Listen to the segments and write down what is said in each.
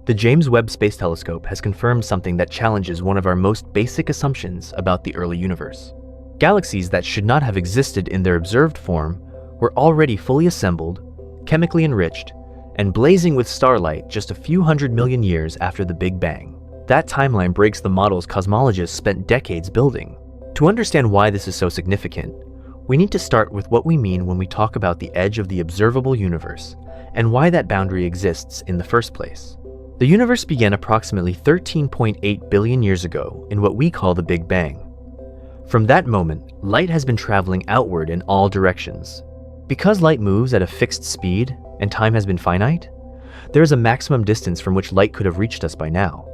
The James Webb Space Telescope has confirmed something that challenges one of our most basic assumptions about the early universe. Galaxies that should not have existed in their observed form were already fully assembled, chemically enriched, and blazing with starlight just a few 100 million years after the Big Bang. That timeline breaks the models cosmologists spent decades building. To understand why this is so significant, we need to start with what we mean when we talk about the edge of the observable universe and why that boundary exists in the first place. The universe began approximately 13.8 billion years ago in what we call the Big Bang. From that moment, light has been traveling outward in all directions. Because light moves at a fixed speed and time has been finite, there is a maximum distance from which light could have reached us by now.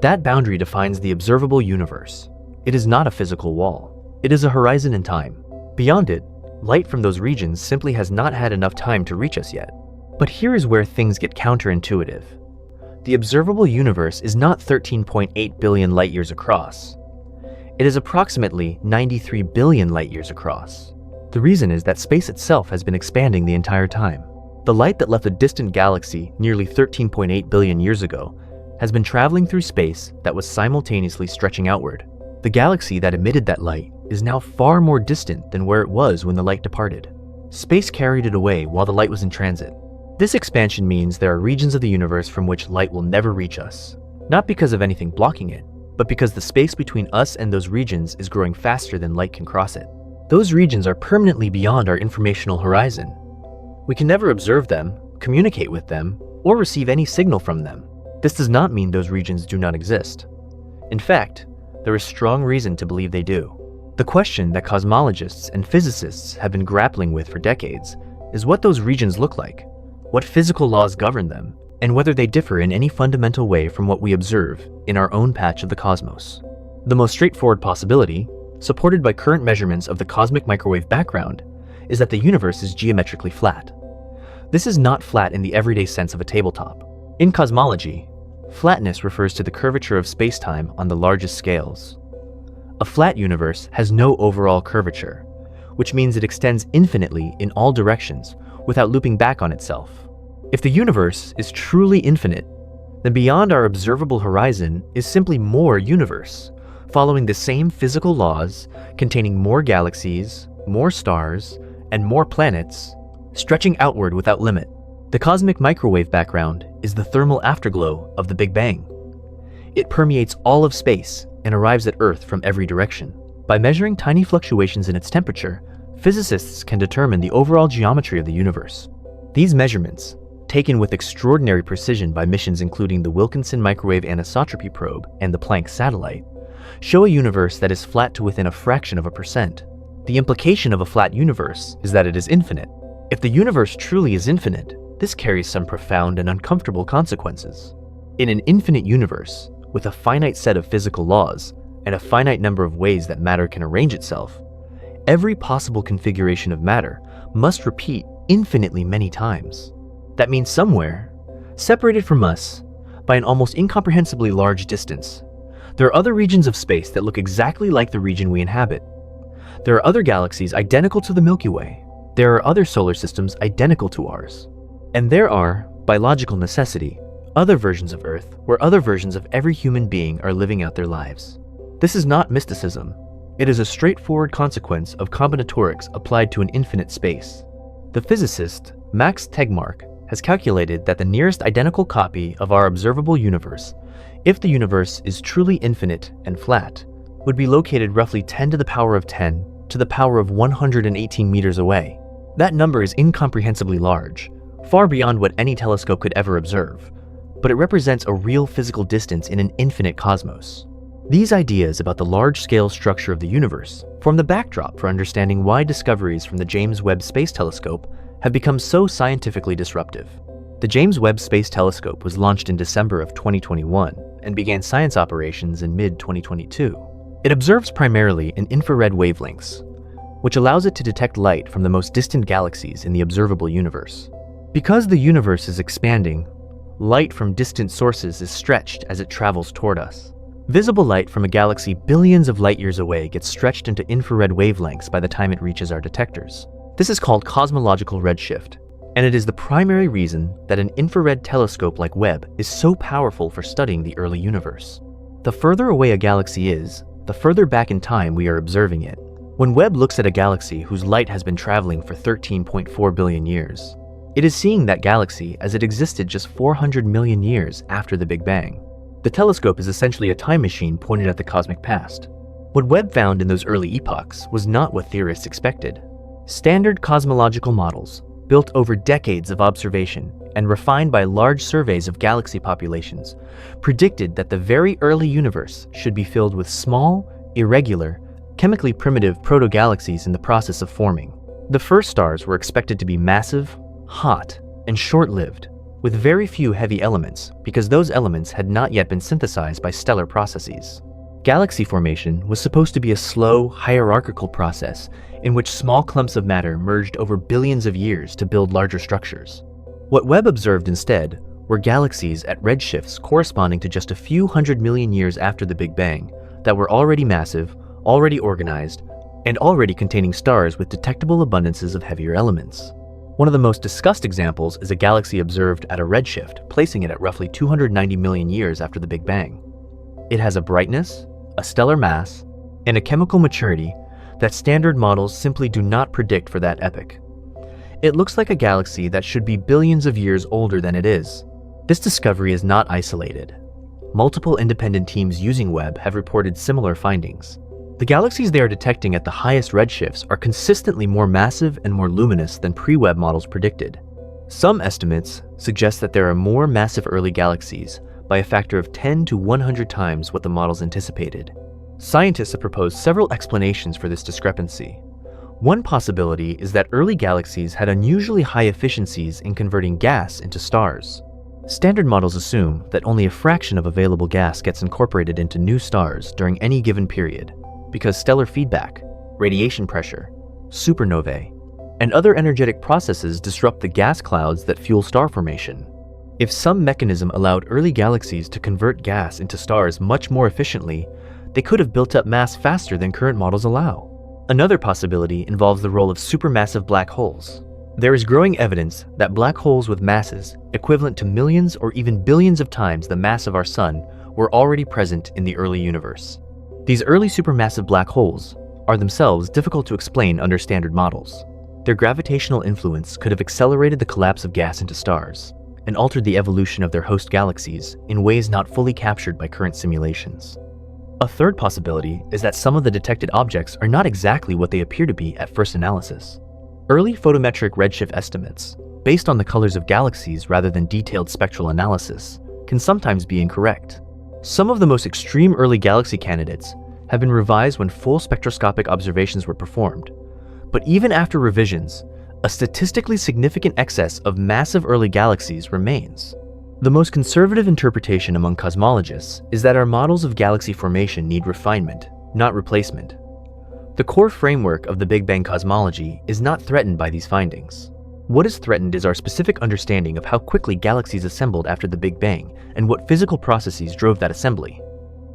That boundary defines the observable universe. It is not a physical wall. It is a horizon in time. Beyond it, light from those regions simply has not had enough time to reach us yet. But here is where things get counterintuitive. The observable universe is not 13.8 billion light-years across. It is approximately 93 billion light-years across. The reason is that space itself has been expanding the entire time. The light that left a distant galaxy nearly 13.8 billion years ago has been traveling through space that was simultaneously stretching outward. The galaxy that emitted that light is now far more distant than where it was when the light departed. Space carried it away while the light was in transit. This expansion means there are regions of the universe from which light will never reach us, not because of anything blocking it, but because the space between us and those regions is growing faster than light can cross it. Those regions are permanently beyond our informational horizon. We can never observe them, communicate with them, or receive any signal from them. This does not mean those regions do not exist. In fact, there is strong reason to believe they do. The question that cosmologists and physicists have been grappling with for decades is what those regions look like, what physical laws govern them, and whether they differ in any fundamental way from what we observe in our own patch of the cosmos. The most straightforward possibility, supported by current measurements of the cosmic microwave background, is that the universe is geometrically flat. This is not flat in the everyday sense of a tabletop. In cosmology, flatness refers to the curvature of space-time on the largest scales. A flat universe has no overall curvature, which means it extends infinitely in all directions without looping back on itself. If the universe is truly infinite, then beyond our observable horizon is simply more universe, following the same physical laws, containing more galaxies, more stars, and more planets, stretching outward without limit. The cosmic microwave background is the thermal afterglow of the Big Bang. It permeates all of space and arrives at Earth from every direction. By measuring tiny fluctuations in its temperature, physicists can determine the overall geometry of the universe. These measurements, taken with extraordinary precision by missions including the Wilkinson Microwave Anisotropy Probe and the Planck satellite, show a universe that is flat to within a fraction of a percent. The implication of a flat universe is that it is infinite. If the universe truly is infinite, this carries some profound and uncomfortable consequences. In an infinite universe, with a finite set of physical laws and a finite number of ways that matter can arrange itself, every possible configuration of matter must repeat infinitely many times. That means somewhere, separated from us by an almost incomprehensibly large distance, there are other regions of space that look exactly like the region we inhabit. There are other galaxies identical to the Milky Way. There are other solar systems identical to ours. And there are, by logical necessity, other versions of Earth where other versions of every human being are living out their lives. This is not mysticism. It is a straightforward consequence of combinatorics applied to an infinite space. The physicist Max Tegmark has calculated that the nearest identical copy of our observable universe, if the universe is truly infinite and flat, would be located roughly 10 to the power of 10 to the power of 118 meters away. That number is incomprehensibly large, far beyond what any telescope could ever observe, but it represents a real physical distance in an infinite cosmos. These ideas about the large-scale structure of the universe form the backdrop for understanding why discoveries from the James Webb Space Telescope have become so scientifically disruptive. The James Webb Space Telescope was launched in December of 2021 and began science operations in mid-2022. It observes primarily in infrared wavelengths, which allows it to detect light from the most distant galaxies in the observable universe. Because the universe is expanding, light from distant sources is stretched as it travels toward us. Visible light from a galaxy billions of light-years away gets stretched into infrared wavelengths by the time it reaches our detectors. This is called cosmological redshift, and it is the primary reason that an infrared telescope like Webb is so powerful for studying the early universe. The further away a galaxy is, the further back in time we are observing it. When Webb looks at a galaxy whose light has been traveling for 13.4 billion years, it is seeing that galaxy as it existed just 400 million years after the Big Bang. The telescope is essentially a time machine pointed at the cosmic past. What Webb found in those early epochs was not what theorists expected. Standard cosmological models, built over decades of observation and refined by large surveys of galaxy populations, predicted that the very early universe should be filled with small, irregular, chemically primitive proto-galaxies in the process of forming. The first stars were expected to be massive, hot, and short-lived, with very few heavy elements because those elements had not yet been synthesized by stellar processes. Galaxy formation was supposed to be a slow, hierarchical process in which small clumps of matter merged over billions of years to build larger structures. What Webb observed instead were galaxies at redshifts corresponding to just a few 100 million years after the Big Bang that were already massive, already organized, and already containing stars with detectable abundances of heavier elements. One of the most discussed examples is a galaxy observed at a redshift, placing it at roughly 290 million years after the Big Bang. It has a brightness, a stellar mass, and a chemical maturity that standard models simply do not predict for that epoch. It looks like a galaxy that should be billions of years older than it is. This discovery is not isolated. Multiple independent teams using Webb have reported similar findings. The galaxies they are detecting at the highest redshifts are consistently more massive and more luminous than pre-Webb models predicted. Some estimates suggest that there are more massive early galaxies by a factor of 10 to 100 times what the models anticipated. Scientists have proposed several explanations for this discrepancy. One possibility is that early galaxies had unusually high efficiencies in converting gas into stars. Standard models assume that only a fraction of available gas gets incorporated into new stars during any given period, because stellar feedback, radiation pressure, supernovae, and other energetic processes disrupt the gas clouds that fuel star formation. If some mechanism allowed early galaxies to convert gas into stars much more efficiently, they could have built up mass faster than current models allow. Another possibility involves the role of supermassive black holes. There is growing evidence that black holes with masses equivalent to millions or even billions of times the mass of our Sun were already present in the early universe. These early supermassive black holes are themselves difficult to explain under standard models. Their gravitational influence could have accelerated the collapse of gas into stars and altered the evolution of their host galaxies in ways not fully captured by current simulations. A third possibility is that some of the detected objects are not exactly what they appear to be at first analysis. Early photometric redshift estimates, based on the colors of galaxies rather than detailed spectral analysis, can sometimes be incorrect. Some of the most extreme early galaxy candidates have been revised when full spectroscopic observations were performed. But even after revisions, a statistically significant excess of massive early galaxies remains. The most conservative interpretation among cosmologists is that our models of galaxy formation need refinement, not replacement. The core framework of the Big Bang cosmology is not threatened by these findings. What is threatened is our specific understanding of how quickly galaxies assembled after the Big Bang and what physical processes drove that assembly.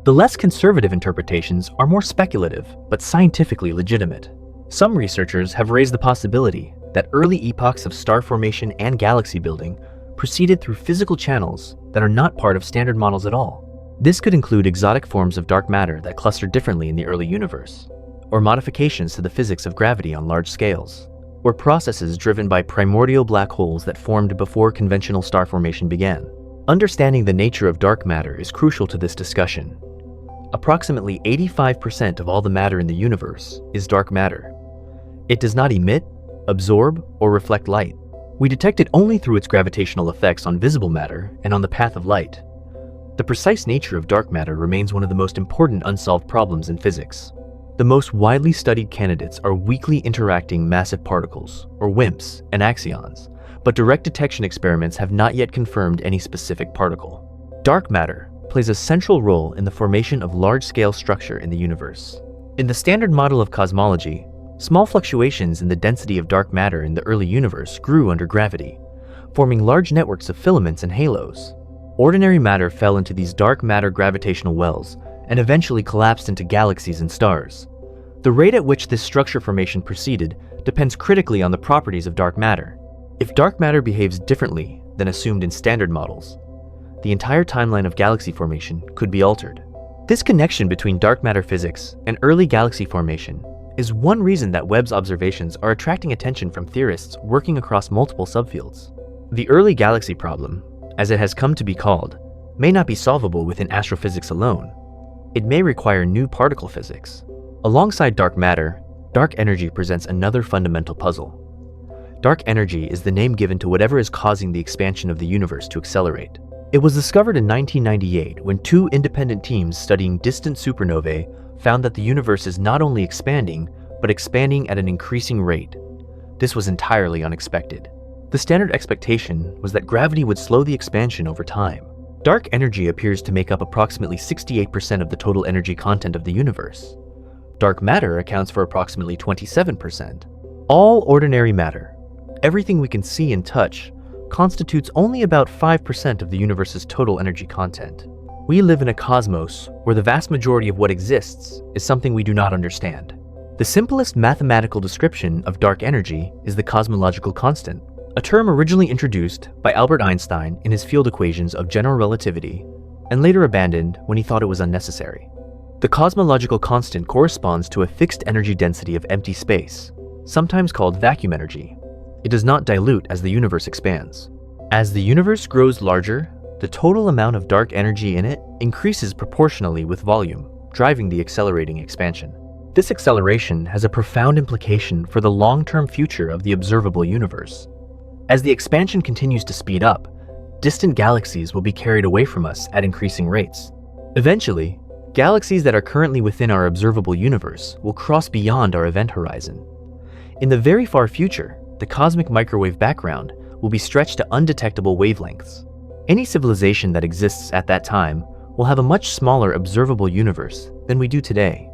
The less conservative interpretations are more speculative, but scientifically legitimate. Some researchers have raised the possibility that early epochs of star formation and galaxy building proceeded through physical channels that are not part of standard models at all. This could include exotic forms of dark matter that cluster differently in the early universe, or modifications to the physics of gravity on large scales, or processes driven by primordial black holes that formed before conventional star formation began. Understanding the nature of dark matter is crucial to this discussion. Approximately 85% of all the matter in the universe is dark matter. It does not emit, absorb, or reflect light. We detect it only through its gravitational effects on visible matter and on the path of light. The precise nature of dark matter remains one of the most important unsolved problems in physics. The most widely studied candidates are weakly interacting massive particles, or WIMPs, and axions, but direct detection experiments have not yet confirmed any specific particle. Dark matter plays a central role in the formation of large-scale structure in the universe. In the standard model of cosmology, small fluctuations in the density of dark matter in the early universe grew under gravity, forming large networks of filaments and halos. Ordinary matter fell into these dark matter gravitational wells and eventually collapsed into galaxies and stars. The rate at which this structure formation proceeded depends critically on the properties of dark matter. If dark matter behaves differently than assumed in standard models, the entire timeline of galaxy formation could be altered. This connection between dark matter physics and early galaxy formation is one reason that Webb's observations are attracting attention from theorists working across multiple subfields. The early galaxy problem, as it has come to be called, may not be solvable within astrophysics alone. It may require new particle physics. Alongside dark matter, dark energy presents another fundamental puzzle. Dark energy is the name given to whatever is causing the expansion of the universe to accelerate. It was discovered in 1998 when two independent teams studying distant supernovae found that the universe is not only expanding, but expanding at an increasing rate. This was entirely unexpected. The standard expectation was that gravity would slow the expansion over time. Dark energy appears to make up approximately 68% of the total energy content of the universe. Dark matter accounts for approximately 27%. All ordinary matter, everything we can see and touch, constitutes only about 5% of the universe's total energy content. We live in a cosmos where the vast majority of what exists is something we do not understand. The simplest mathematical description of dark energy is the cosmological constant, a term originally introduced by Albert Einstein in his field equations of general relativity and later abandoned when he thought it was unnecessary. The cosmological constant corresponds to a fixed energy density of empty space, sometimes called vacuum energy. It does not dilute as the universe expands. As the universe grows larger, the total amount of dark energy in it increases proportionally with volume, driving the accelerating expansion. This acceleration has a profound implication for the long-term future of the observable universe. As the expansion continues to speed up, distant galaxies will be carried away from us at increasing rates. Eventually, galaxies that are currently within our observable universe will cross beyond our event horizon. In the very far future, the cosmic microwave background will be stretched to undetectable wavelengths. Any civilization that exists at that time will have a much smaller observable universe than we do today.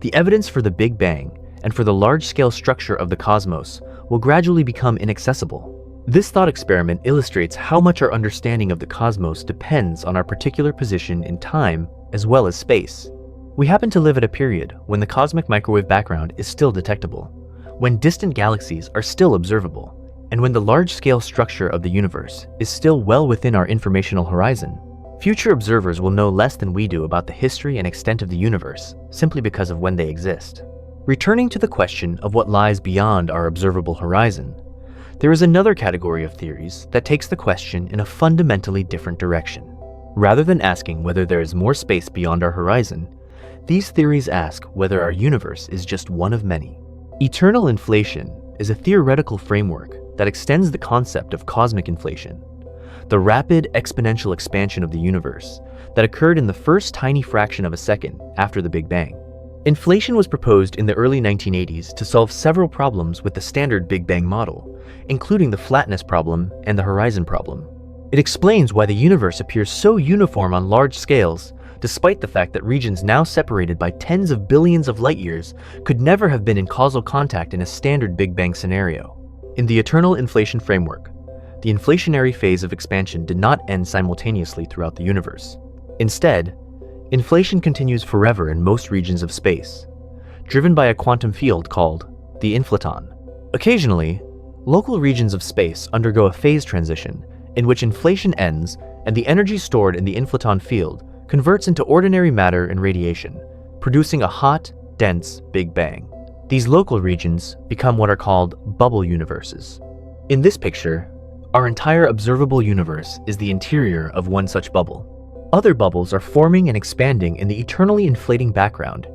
The evidence for the Big Bang and for the large-scale structure of the cosmos will gradually become inaccessible. This thought experiment illustrates how much our understanding of the cosmos depends on our particular position in time as well as space. We happen to live at a period when the cosmic microwave background is still detectable, when distant galaxies are still observable, and when the large-scale structure of the universe is still well within our informational horizon. Future observers will know less than we do about the history and extent of the universe, simply because of when they exist. Returning to the question of what lies beyond our observable horizon, there is another category of theories that takes the question in a fundamentally different direction. Rather than asking whether there is more space beyond our horizon, these theories ask whether our universe is just one of many. Eternal inflation is a theoretical framework that extends the concept of cosmic inflation, the rapid exponential expansion of the universe that occurred in the first tiny fraction of a second after the Big Bang. Inflation was proposed in the early 1980s to solve several problems with the standard Big Bang model, including the flatness problem and the horizon problem. It explains why the universe appears so uniform on large scales, despite the fact that regions now separated by tens of billions of light years could never have been in causal contact in a standard Big Bang scenario. In the eternal inflation framework, the inflationary phase of expansion did not end simultaneously throughout the universe. Instead, inflation continues forever in most regions of space, driven by a quantum field called the inflaton. Occasionally, local regions of space undergo a phase transition in which inflation ends and the energy stored in the inflaton field converts into ordinary matter and radiation, producing a hot, dense Big Bang. These local regions become what are called bubble universes. In this picture, our entire observable universe is the interior of one such bubble. Other bubbles are forming and expanding in the eternally inflating background,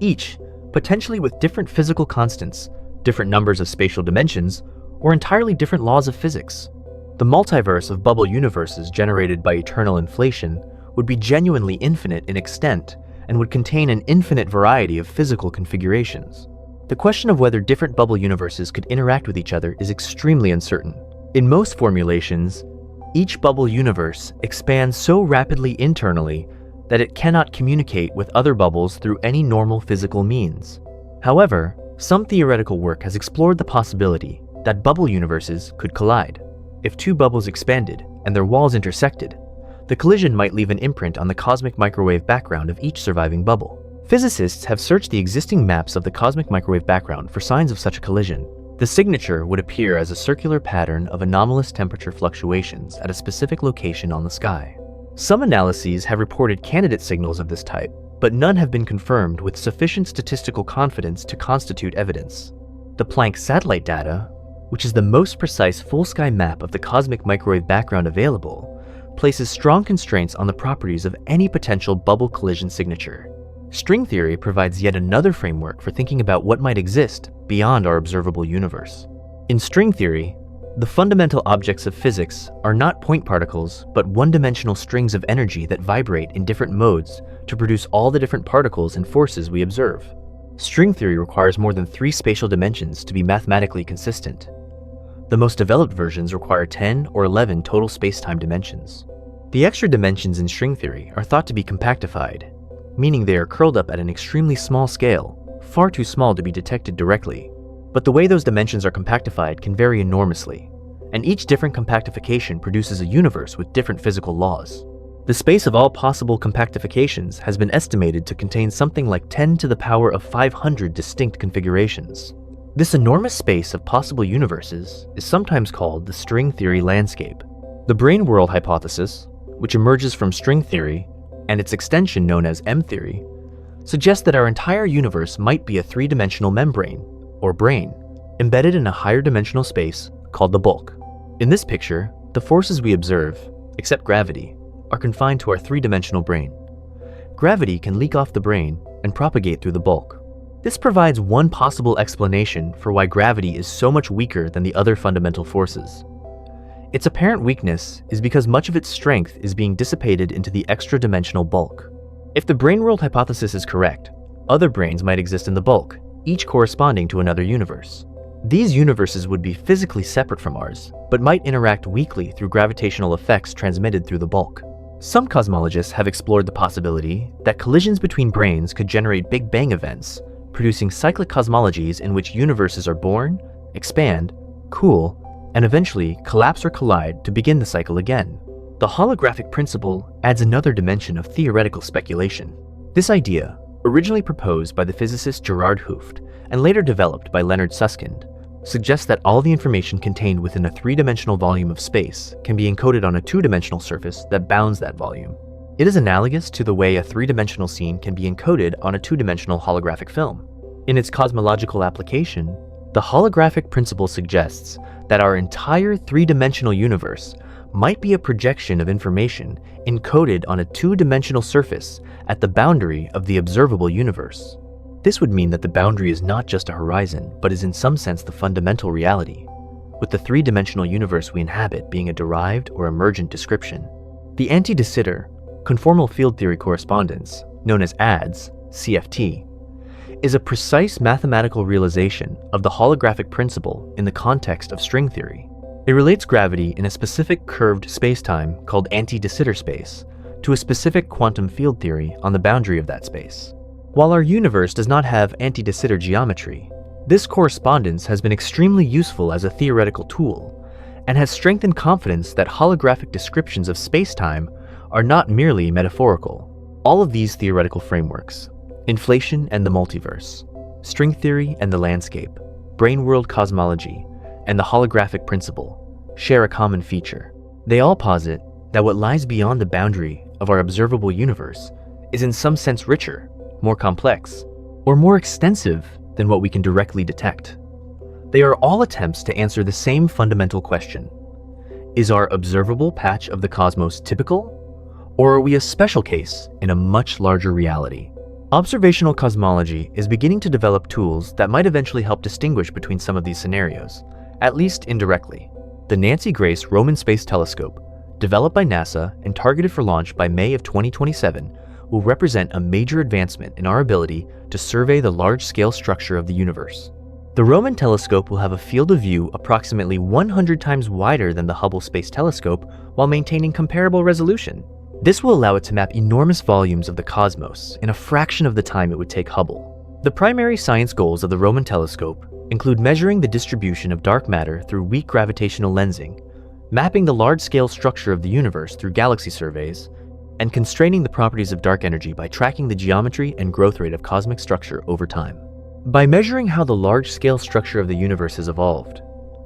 each potentially with different physical constants, different numbers of spatial dimensions, or entirely different laws of physics. The multiverse of bubble universes generated by eternal inflation would be genuinely infinite in extent and would contain an infinite variety of physical configurations. The question of whether different bubble universes could interact with each other is extremely uncertain. In most formulations, each bubble universe expands so rapidly internally that it cannot communicate with other bubbles through any normal physical means. However, some theoretical work has explored the possibility that bubble universes could collide. If two bubbles expanded and their walls intersected, the collision might leave an imprint on the cosmic microwave background of each surviving bubble. Physicists have searched the existing maps of the cosmic microwave background for signs of such a collision. The signature would appear as a circular pattern of anomalous temperature fluctuations at a specific location on the sky. Some analyses have reported candidate signals of this type, but none have been confirmed with sufficient statistical confidence to constitute evidence. The Planck satellite data, which is the most precise full-sky map of the cosmic microwave background available, places strong constraints on the properties of any potential bubble collision signature. String theory provides yet another framework for thinking about what might exist beyond our observable universe. In string theory, the fundamental objects of physics are not point particles, but one-dimensional strings of energy that vibrate in different modes to produce all the different particles and forces we observe. String theory requires more than 3 spatial dimensions to be mathematically consistent. The most developed versions require 10 or 11 total space-time dimensions. The extra dimensions in string theory are thought to be compactified, meaning they are curled up at an extremely small scale, far too small to be detected directly. But the way those dimensions are compactified can vary enormously, and each different compactification produces a universe with different physical laws. The space of all possible compactifications has been estimated to contain something like 10 to the power of 500 distinct configurations. This enormous space of possible universes is sometimes called the string theory landscape. The brane world hypothesis, which emerges from string theory, and its extension known as M-theory, suggests that our entire universe might be a 3-dimensional membrane, or brane, embedded in a higher dimensional space called the bulk. In this picture, the forces we observe, except gravity, are confined to our 3-dimensional brane. Gravity can leak off the brane and propagate through the bulk. This provides one possible explanation for why gravity is so much weaker than the other fundamental forces. Its apparent weakness is because much of its strength is being dissipated into the extra-dimensional bulk. If the brane world hypothesis is correct, other branes might exist in the bulk, each corresponding to another universe. These universes would be physically separate from ours, but might interact weakly through gravitational effects transmitted through the bulk. Some cosmologists have explored the possibility that collisions between branes could generate Big Bang events, producing cyclic cosmologies in which universes are born, expand, cool, and eventually collapse or collide to begin the cycle again. The holographic principle adds another dimension of theoretical speculation. This idea, originally proposed by the physicist Gerard Hooft and later developed by Leonard Susskind, suggests that all the information contained within a 3-dimensional volume of space can be encoded on a 2-dimensional surface that bounds that volume. It is analogous to the way a 3-dimensional scene can be encoded on a 2-dimensional holographic film. In its cosmological application, the holographic principle suggests that our entire 3-dimensional universe might be a projection of information encoded on a 2-dimensional surface at the boundary of the observable universe. This would mean that the boundary is not just a horizon, but is in some sense the fundamental reality, with the 3-dimensional universe we inhabit being a derived or emergent description. The anti de Sitter conformal field theory correspondence, known as ADS, CFT, is a precise mathematical realization of the holographic principle in the context of string theory. It relates gravity in a specific curved spacetime called anti de Sitter space to a specific quantum field theory on the boundary of that space. While our universe does not have anti de Sitter geometry, this correspondence has been extremely useful as a theoretical tool and has strengthened confidence that holographic descriptions of spacetime are not merely metaphorical. All of these theoretical frameworks, inflation and the multiverse, string theory and the landscape, brane world cosmology, and the holographic principle, share a common feature. They all posit that what lies beyond the boundary of our observable universe is in some sense richer, more complex, or more extensive than what we can directly detect. They are all attempts to answer the same fundamental question. Is our observable patch of the cosmos typical, or are we a special case in a much larger reality? Observational cosmology is beginning to develop tools that might eventually help distinguish between some of these scenarios, at least indirectly. The Nancy Grace Roman Space Telescope, developed by NASA and targeted for launch by May of 2027, will represent a major advancement in our ability to survey the large-scale structure of the universe. The Roman telescope will have a field of view approximately 100 times wider than the Hubble Space Telescope while maintaining comparable resolution. This will allow it to map enormous volumes of the cosmos in a fraction of the time it would take Hubble. The primary science goals of the Roman telescope include measuring the distribution of dark matter through weak gravitational lensing, mapping the large-scale structure of the universe through galaxy surveys, and constraining the properties of dark energy by tracking the geometry and growth rate of cosmic structure over time. By measuring how the large-scale structure of the universe has evolved,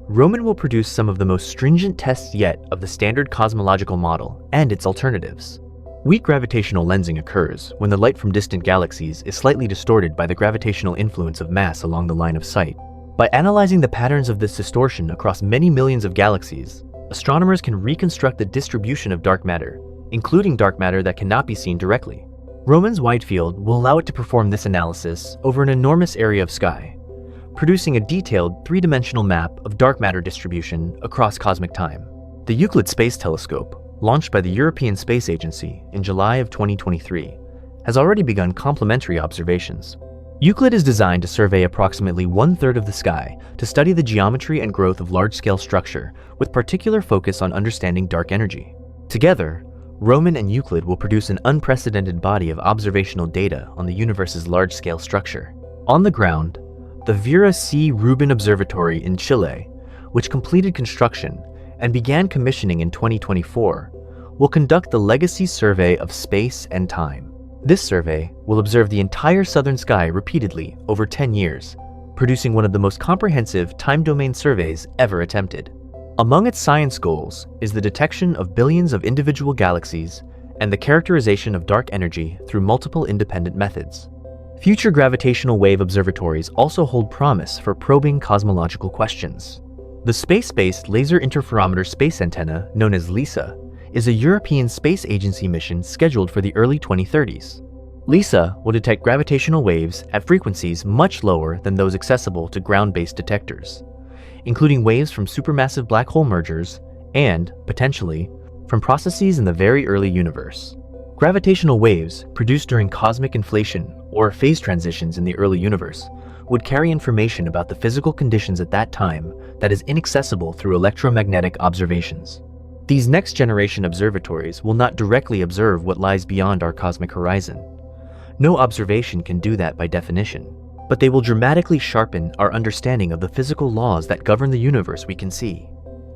Roman will produce some of the most stringent tests yet of the standard cosmological model and its alternatives. Weak gravitational lensing occurs when the light from distant galaxies is slightly distorted by the gravitational influence of mass along the line of sight. By analyzing the patterns of this distortion across many millions of galaxies, astronomers can reconstruct the distribution of dark matter, including dark matter that cannot be seen directly. Roman's wide field will allow it to perform this analysis over an enormous area of sky, producing a detailed three-dimensional map of dark matter distribution across cosmic time. The Euclid Space Telescope, launched by the European Space Agency in July of 2023, has already begun complementary observations. Euclid is designed to survey approximately one-third of the sky to study the geometry and growth of large-scale structure, with particular focus on understanding dark energy. Together, Roman and Euclid will produce an unprecedented body of observational data on the universe's large-scale structure. On the ground, the Vera C. Rubin Observatory in Chile, which completed construction and began commissioning in 2024, will conduct the Legacy Survey of Space and Time. This survey will observe the entire southern sky repeatedly over 10 years, producing one of the most comprehensive time domain surveys ever attempted. Among its science goals is the detection of billions of individual galaxies and the characterization of dark energy through multiple independent methods. Future gravitational wave observatories also hold promise for probing cosmological questions. The space-based Laser Interferometer Space Antenna, known as LISA, is a European Space Agency mission scheduled for the early 2030s. LISA will detect gravitational waves at frequencies much lower than those accessible to ground-based detectors, including waves from supermassive black hole mergers and, potentially, from processes in the very early universe. Gravitational waves produced during cosmic inflation or phase transitions in the early universe would carry information about the physical conditions at that time that is inaccessible through electromagnetic observations. These next-generation observatories will not directly observe what lies beyond our cosmic horizon. No observation can do that by definition, but they will dramatically sharpen our understanding of the physical laws that govern the universe we can see,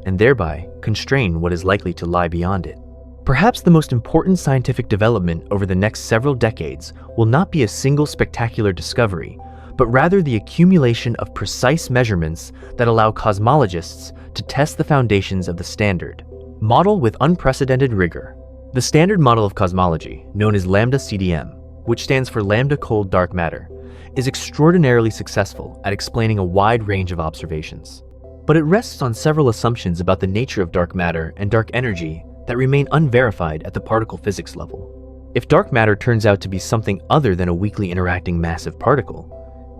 and thereby constrain what is likely to lie beyond it. Perhaps the most important scientific development over the next several decades will not be a single spectacular discovery, but rather the accumulation of precise measurements that allow cosmologists to test the foundations of the standard model with unprecedented rigor. The standard model of cosmology, known as lambda CDM, which stands for lambda cold dark matter, is extraordinarily successful at explaining a wide range of observations. But it rests on several assumptions about the nature of dark matter and dark energy that remain unverified at the particle physics level. If dark matter turns out to be something other than a weakly interacting massive particle,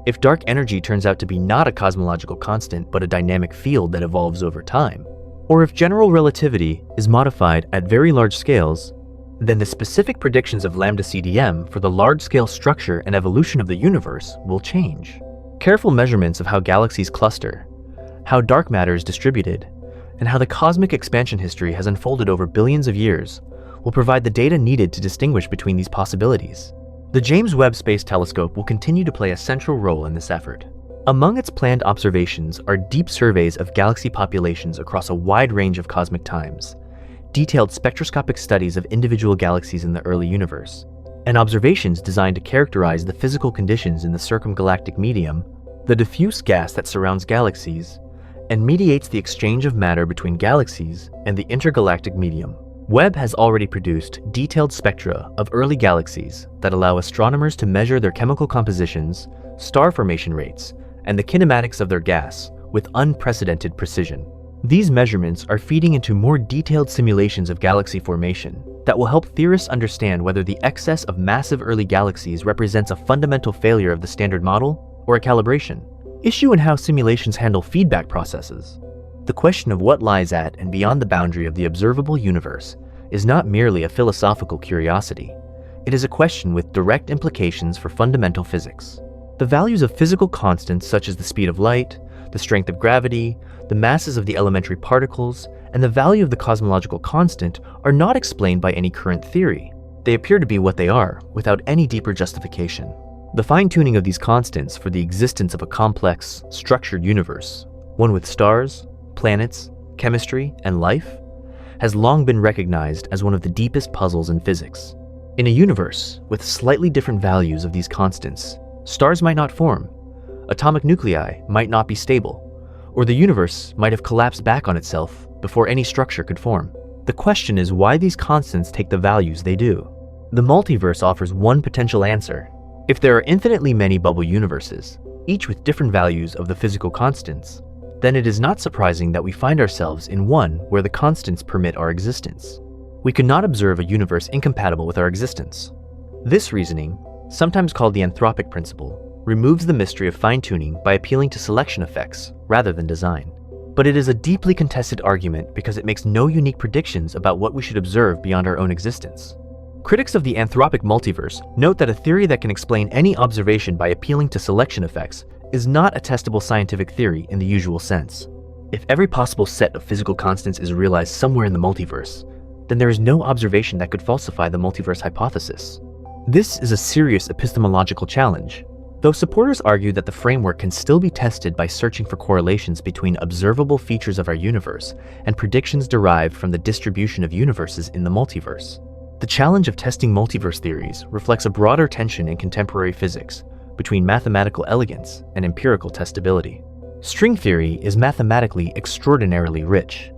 if dark energy turns out to be not a cosmological constant but a dynamic field that evolves over time, or if general relativity is modified at very large scales, then the specific predictions of lambda CDM for the large-scale structure and evolution of the universe will change. Careful measurements of how galaxies cluster, how dark matter is distributed, and how the cosmic expansion history has unfolded over billions of years will provide the data needed to distinguish between these possibilities. The James Webb Space Telescope will continue to play a central role in this effort. Among its planned observations are deep surveys of galaxy populations across a wide range of cosmic times, detailed spectroscopic studies of individual galaxies in the early universe, and observations designed to characterize the physical conditions in the circumgalactic medium, the diffuse gas that surrounds galaxies, and mediates the exchange of matter between galaxies and the intergalactic medium. Webb has already produced detailed spectra of early galaxies that allow astronomers to measure their chemical compositions, star formation rates, and the kinematics of their gas with unprecedented precision. These measurements are feeding into more detailed simulations of galaxy formation that will help theorists understand whether the excess of massive early galaxies represents a fundamental failure of the standard model or a calibration issue in how simulations handle feedback processes. The question of what lies at and beyond the boundary of the observable universe is not merely a philosophical curiosity. It is a question with direct implications for fundamental physics. The values of physical constants such as the speed of light, the strength of gravity, the masses of the elementary particles, and the value of the cosmological constant are not explained by any current theory. They appear to be what they are, without any deeper justification. The fine-tuning of these constants for the existence of a complex, structured universe, one with stars, planets, chemistry, and life, has long been recognized as one of the deepest puzzles in physics. In a universe with slightly different values of these constants, stars might not form, atomic nuclei might not be stable, or the universe might have collapsed back on itself before any structure could form. The question is why these constants take the values they do. The multiverse offers one potential answer. If there are infinitely many bubble universes, each with different values of the physical constants, then it is not surprising that we find ourselves in one where the constants permit our existence. We could not observe a universe incompatible with our existence. This reasoning, sometimes called the anthropic principle, removes the mystery of fine-tuning by appealing to selection effects rather than design. But it is a deeply contested argument because it makes no unique predictions about what we should observe beyond our own existence. Critics of the anthropic multiverse note that a theory that can explain any observation by appealing to selection effects is not a testable scientific theory in the usual sense. If every possible set of physical constants is realized somewhere in the multiverse, then there is no observation that could falsify the multiverse hypothesis. This is a serious epistemological challenge, though supporters argue that the framework can still be tested by searching for correlations between observable features of our universe and predictions derived from the distribution of universes in the multiverse. The challenge of testing multiverse theories reflects a broader tension in contemporary physics between mathematical elegance and empirical testability. String theory is mathematically extraordinarily rich,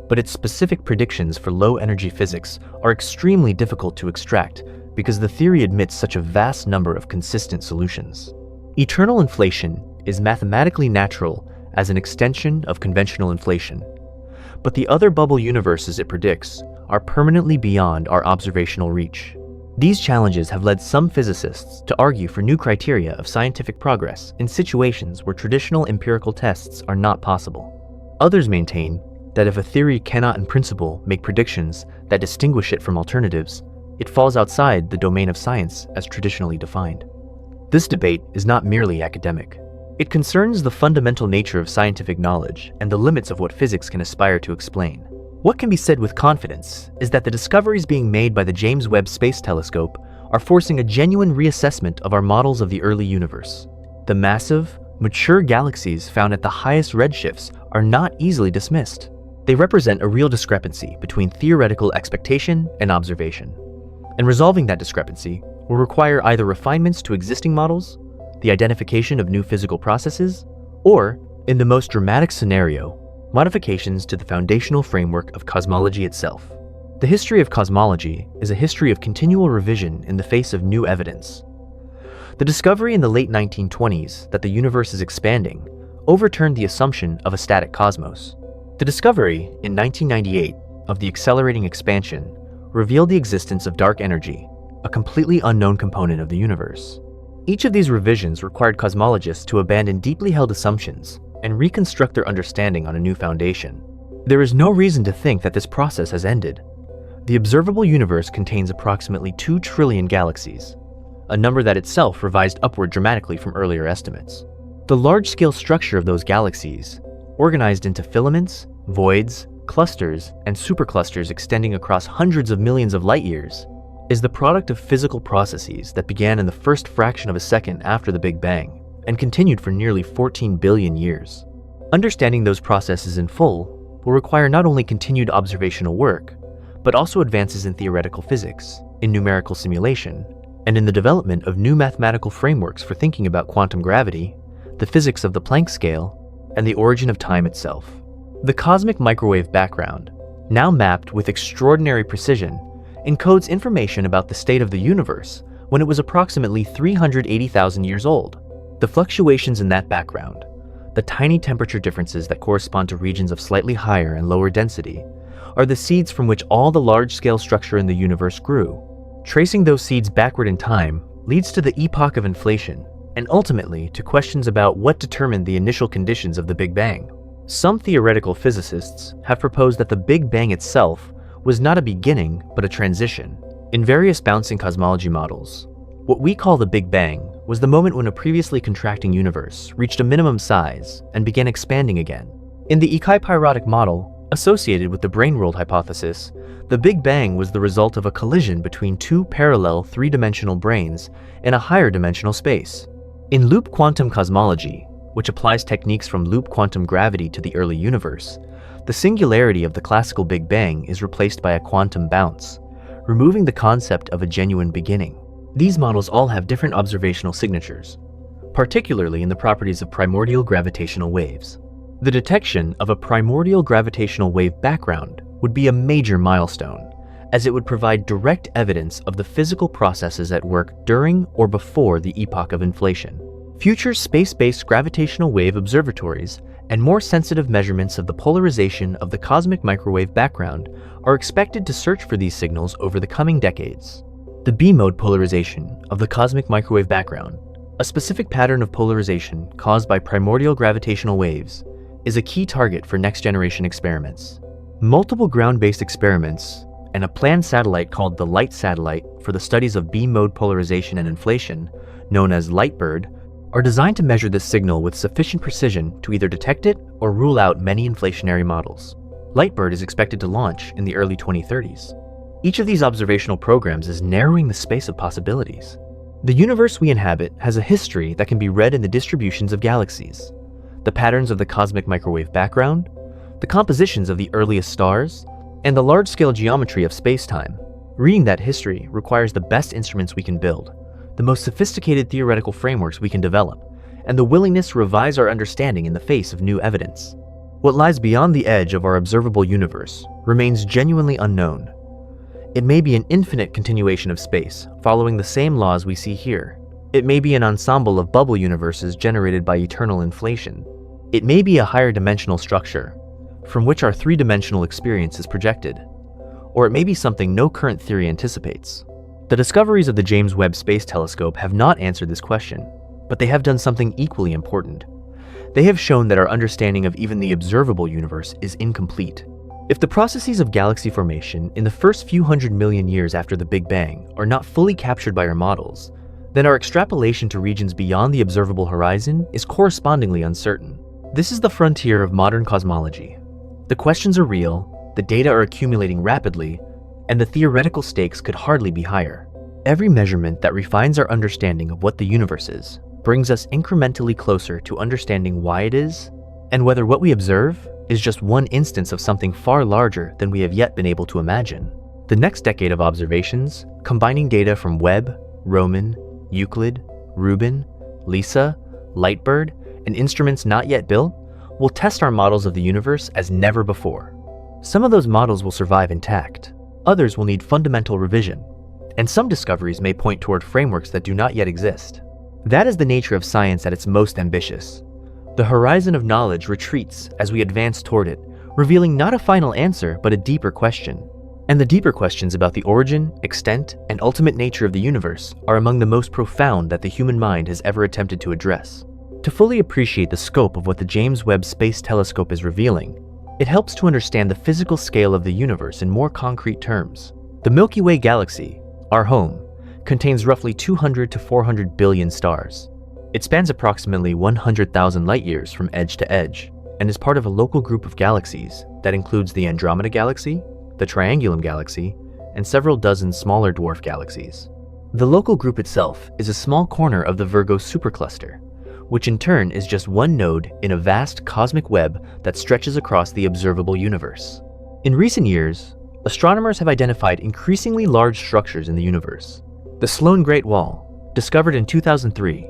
but its specific predictions for low-energy physics are extremely difficult to extract because the theory admits such a vast number of consistent solutions. Eternal inflation is mathematically natural as an extension of conventional inflation, but the other bubble universes it predicts are permanently beyond our observational reach. These challenges have led some physicists to argue for new criteria of scientific progress in situations where traditional empirical tests are not possible. Others maintain that if a theory cannot in principle make predictions that distinguish it from alternatives, it falls outside the domain of science as traditionally defined. This debate is not merely academic. It concerns the fundamental nature of scientific knowledge and the limits of what physics can aspire to explain. What can be said with confidence is that the discoveries being made by the James Webb Space Telescope are forcing a genuine reassessment of our models of the early universe. The massive, mature galaxies found at the highest redshifts are not easily dismissed. They represent a real discrepancy between theoretical expectation and observation. And resolving that discrepancy will require either refinements to existing models, the identification of new physical processes, or, in the most dramatic scenario, modifications to the foundational framework of cosmology itself. The history of cosmology is a history of continual revision in the face of new evidence. The discovery in the late 1920s that the universe is expanding overturned the assumption of a static cosmos. The discovery in 1998 of the accelerating expansion revealed the existence of dark energy, a completely unknown component of the universe. Each of these revisions required cosmologists to abandon deeply held assumptions and reconstruct their understanding on a new foundation. There is no reason to think that this process has ended. The observable universe contains approximately 2 trillion galaxies, a number that itself revised upward dramatically from earlier estimates. The large-scale structure of those galaxies, organized into filaments, voids, clusters, and superclusters extending across hundreds of millions of light-years, is the product of physical processes that began in the first fraction of a second after the Big Bang and continued for nearly 14 billion years. Understanding those processes in full will require not only continued observational work, but also advances in theoretical physics, in numerical simulation, and in the development of new mathematical frameworks for thinking about quantum gravity, the physics of the Planck scale, and the origin of time itself. The cosmic microwave background, now mapped with extraordinary precision, encodes information about the state of the universe when it was approximately 380,000 years old. The fluctuations in that background, the tiny temperature differences that correspond to regions of slightly higher and lower density, are the seeds from which all the large-scale structure in the universe grew. Tracing those seeds backward in time leads to the epoch of inflation, and ultimately to questions about what determined the initial conditions of the Big Bang. Some theoretical physicists have proposed that the Big Bang itself was not a beginning, but a transition. In various bouncing cosmology models, what we call the Big Bang was the moment when a previously contracting universe reached a minimum size and began expanding again. In the Ikai-Pyrotic model, associated with the brane world hypothesis, the Big Bang was the result of a collision between 2 parallel 3-dimensional branes in a higher dimensional space. In loop quantum cosmology, which applies techniques from loop quantum gravity to the early universe, the singularity of the classical Big Bang is replaced by a quantum bounce, removing the concept of a genuine beginning. These models all have different observational signatures, particularly in the properties of primordial gravitational waves. The detection of a primordial gravitational wave background would be a major milestone, as it would provide direct evidence of the physical processes at work during or before the epoch of inflation. Future space-based gravitational wave observatories and more sensitive measurements of the polarization of the cosmic microwave background are expected to search for these signals over the coming decades. The B-mode polarization of the cosmic microwave background, a specific pattern of polarization caused by primordial gravitational waves, is a key target for next-generation experiments. Multiple ground-based experiments and a planned satellite called the LIGHT satellite for the studies of B-mode polarization and inflation, known as LIGHTBIRD, are designed to measure this signal with sufficient precision to either detect it or rule out many inflationary models. LIGHTBIRD is expected to launch in the early 2030s. Each of these observational programs is narrowing the space of possibilities. The universe we inhabit has a history that can be read in the distributions of galaxies, the patterns of the cosmic microwave background, the compositions of the earliest stars, and the large-scale geometry of space-time. Reading that history requires the best instruments we can build, the most sophisticated theoretical frameworks we can develop, and the willingness to revise our understanding in the face of new evidence. What lies beyond the edge of our observable universe remains genuinely unknown. It may be an infinite continuation of space, following the same laws we see here. It may be an ensemble of bubble universes generated by eternal inflation. It may be a higher dimensional structure, from which our three-dimensional experience is projected. Or it may be something no current theory anticipates. The discoveries of the James Webb Space Telescope have not answered this question, but they have done something equally important. They have shown that our understanding of even the observable universe is incomplete. If the processes of galaxy formation in the first few 100 million years after the Big Bang are not fully captured by our models, then our extrapolation to regions beyond the observable horizon is correspondingly uncertain. This is the frontier of modern cosmology. The questions are real, the data are accumulating rapidly, and the theoretical stakes could hardly be higher. Every measurement that refines our understanding of what the universe is brings us incrementally closer to understanding why it is, and whether what we observe is just one instance of something far larger than we have yet been able to imagine. The next decade of observations, combining data from Webb, Roman, Euclid, Rubin, LISA, LIGHTBIRD, and instruments not yet built, will test our models of the universe as never before. Some of those models will survive intact. Others will need fundamental revision, and some discoveries may point toward frameworks that do not yet exist. That is the nature of science at its most ambitious. The horizon of knowledge retreats as we advance toward it, revealing not a final answer but a deeper question. And the deeper questions about the origin, extent, and ultimate nature of the universe are among the most profound that the human mind has ever attempted to address. To fully appreciate the scope of what the James Webb Space Telescope is revealing, it helps to understand the physical scale of the universe in more concrete terms. The Milky Way galaxy, our home, contains roughly 200 to 400 billion stars. It spans approximately 100,000 light-years from edge to edge, and is part of a local group of galaxies that includes the Andromeda Galaxy, the Triangulum Galaxy, and several dozen smaller dwarf galaxies. The local group itself is a small corner of the Virgo supercluster, which in turn is just one node in a vast cosmic web that stretches across the observable universe. In recent years, astronomers have identified increasingly large structures in the universe. The Sloan Great Wall, discovered in 2003,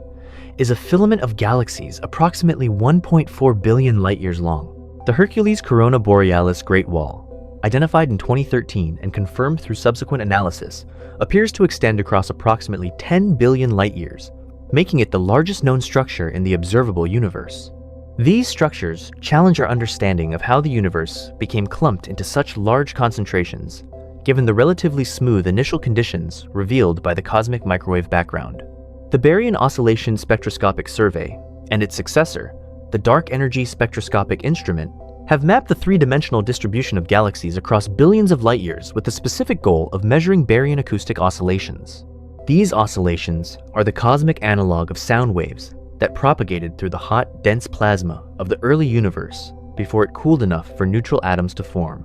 is a filament of galaxies approximately 1.4 billion light-years long. The Hercules Corona Borealis Great Wall, identified in 2013 and confirmed through subsequent analysis, appears to extend across approximately 10 billion light-years, making it the largest known structure in the observable universe. These structures challenge our understanding of how the universe became clumped into such large concentrations, given the relatively smooth initial conditions revealed by the cosmic microwave background. The Baryon Oscillation Spectroscopic Survey and its successor, the Dark Energy Spectroscopic Instrument, have mapped the three-dimensional distribution of galaxies across billions of light-years with the specific goal of measuring baryon acoustic oscillations. These oscillations are the cosmic analog of sound waves that propagated through the hot, dense plasma of the early universe before it cooled enough for neutral atoms to form.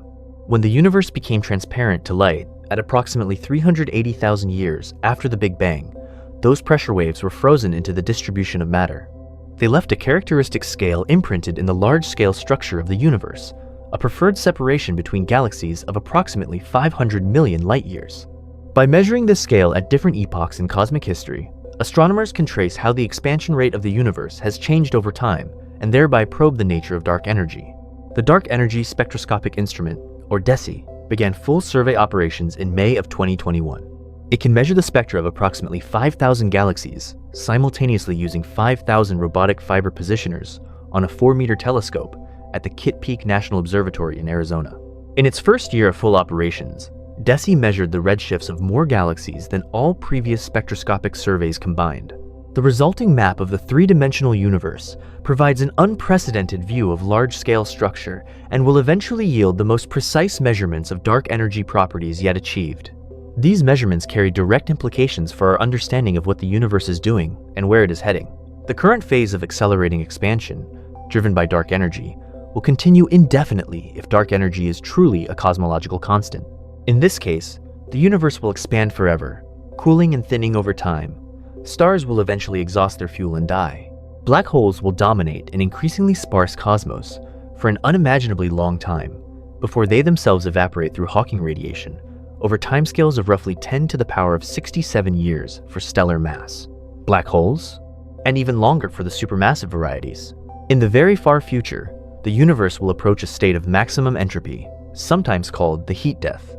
When the universe became transparent to light at approximately 380,000 years after the Big Bang, those pressure waves were frozen into the distribution of matter. They left a characteristic scale imprinted in the large-scale structure of the universe, a preferred separation between galaxies of approximately 500 million light-years. By measuring this scale at different epochs in cosmic history, Astronomers can trace how the expansion rate of the universe has changed over time and thereby probe the nature of dark energy. The Dark Energy Spectroscopic Instrument, or DESI, began full survey operations in May of 2021. It can measure the spectra of approximately 5,000 galaxies, simultaneously using 5,000 robotic fiber positioners on a 4-meter telescope at the Kitt Peak National Observatory in Arizona. In its first year of full operations, DESI measured the redshifts of more galaxies than all previous spectroscopic surveys combined. The resulting map of the three-dimensional universe provides an unprecedented view of large-scale structure and will eventually yield the most precise measurements of dark energy properties yet achieved. These measurements carry direct implications for our understanding of what the universe is doing and where it is heading. The current phase of accelerating expansion, driven by dark energy, will continue indefinitely if dark energy is truly a cosmological constant. In this case, the universe will expand forever, cooling and thinning over time. Stars will eventually exhaust their fuel and die. Black holes will dominate an increasingly sparse cosmos for an unimaginably long time, before they themselves evaporate through Hawking radiation, over timescales of roughly 10 to the power of 67 years for stellar mass. Black holes? And even longer for the supermassive varieties. In the very far future, the universe will approach a state of maximum entropy, sometimes called the heat death,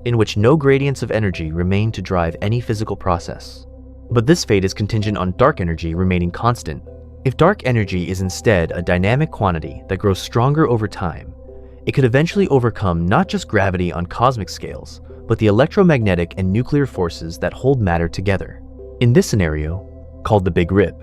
in which no gradients of energy remain to drive any physical process. But this fate is contingent on dark energy remaining constant. If dark energy is instead a dynamic quantity that grows stronger over time, it could eventually overcome not just gravity on cosmic scales, but the electromagnetic and nuclear forces that hold matter together. In this scenario, called the Big Rip,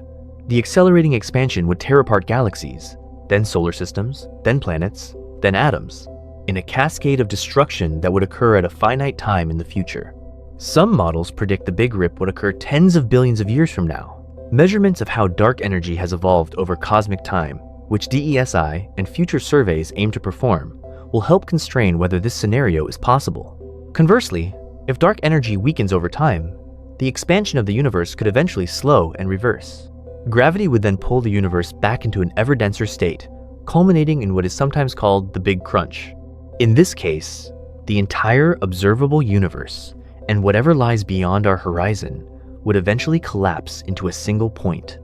the accelerating expansion would tear apart galaxies, then solar systems, then planets, then atoms, in a cascade of destruction that would occur at a finite time in the future. Some models predict the Big Rip would occur tens of billions of years from now. Measurements of how dark energy has evolved over cosmic time, which DESI and future surveys aim to perform, will help constrain whether this scenario is possible. Conversely, if dark energy weakens over time, the expansion of the universe could eventually slow and reverse. Gravity would then pull the universe back into an ever-denser state, culminating in what is sometimes called the Big Crunch. In this case, the entire observable universe and whatever lies beyond our horizon would eventually collapse into a single point.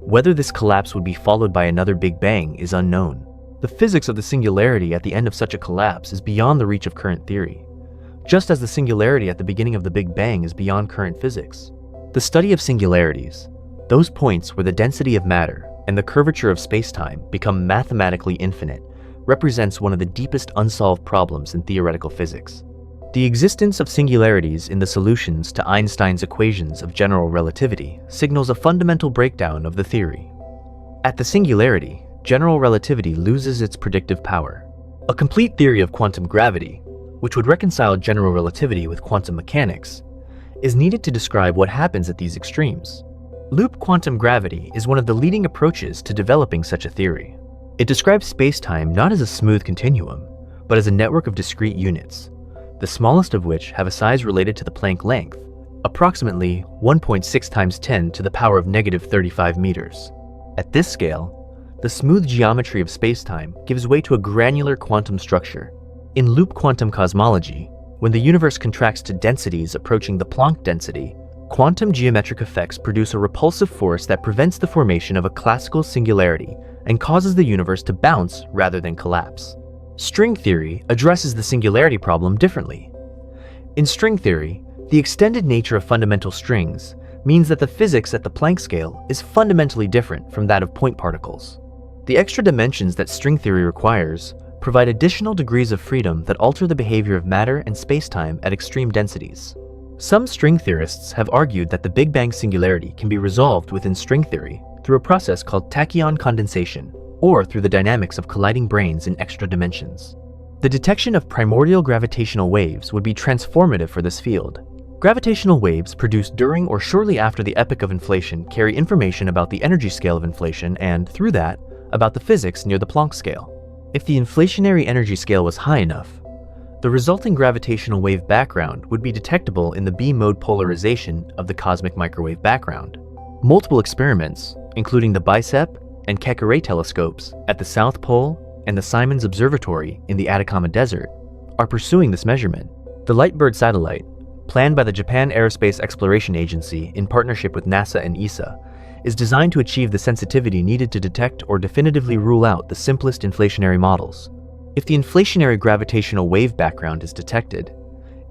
Whether this collapse would be followed by another Big Bang is unknown. The physics of the singularity at the end of such a collapse is beyond the reach of current theory, just as the singularity at the beginning of the Big Bang is beyond current physics. The study of singularities, those points where the density of matter and the curvature of space-time become mathematically infinite, represents one of the deepest unsolved problems in theoretical physics. The existence of singularities in the solutions to Einstein's equations of general relativity signals a fundamental breakdown of the theory. At the singularity, general relativity loses its predictive power. A complete theory of quantum gravity, which would reconcile general relativity with quantum mechanics, is needed to describe what happens at these extremes. Loop quantum gravity is one of the leading approaches to developing such a theory. It describes space-time not as a smooth continuum, but as a network of discrete units, the smallest of which have a size related to the Planck length, approximately 1.6 times 10 to the power of negative 35 meters. At this scale, the smooth geometry of space-time gives way to a granular quantum structure. In loop quantum cosmology, when the universe contracts to densities approaching the Planck density, quantum geometric effects produce a repulsive force that prevents the formation of a classical singularity and causes the universe to bounce rather than collapse. String theory addresses the singularity problem differently. In string theory, the extended nature of fundamental strings means that the physics at the Planck scale is fundamentally different from that of point particles. The extra dimensions that string theory requires provide additional degrees of freedom that alter the behavior of matter and spacetime at extreme densities. Some string theorists have argued that the Big Bang singularity can be resolved within string theory through a process called tachyon condensation, or through the dynamics of colliding branes in extra dimensions. The detection of primordial gravitational waves would be transformative for this field. Gravitational waves produced during or shortly after the epoch of inflation carry information about the energy scale of inflation and, through that, about the physics near the Planck scale. If the inflationary energy scale was high enough, the resulting gravitational wave background would be detectable in the B-mode polarization of the cosmic microwave background. Multiple experiments, including the BICEP and Keck Array telescopes at the South Pole and the Simons Observatory in the Atacama Desert, are pursuing this measurement. The Lightbird satellite, planned by the Japan Aerospace Exploration Agency in partnership with NASA and ESA, is designed to achieve the sensitivity needed to detect or definitively rule out the simplest inflationary models. If the inflationary gravitational wave background is detected,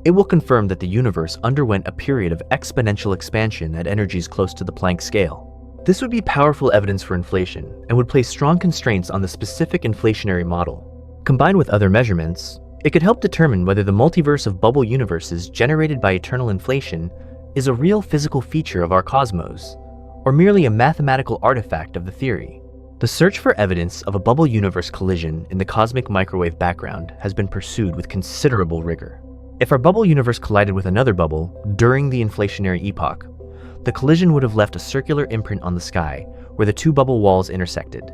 it will confirm that the universe underwent a period of exponential expansion at energies close to the Planck scale. This would be powerful evidence for inflation and would place strong constraints on the specific inflationary model. Combined with other measurements, it could help determine whether the multiverse of bubble universes generated by eternal inflation is a real physical feature of our cosmos, or merely a mathematical artifact of the theory. The search for evidence of a bubble universe collision in the cosmic microwave background has been pursued with considerable rigor. If our bubble universe collided with another bubble during the inflationary epoch, the collision would have left a circular imprint on the sky where the two bubble walls intersected.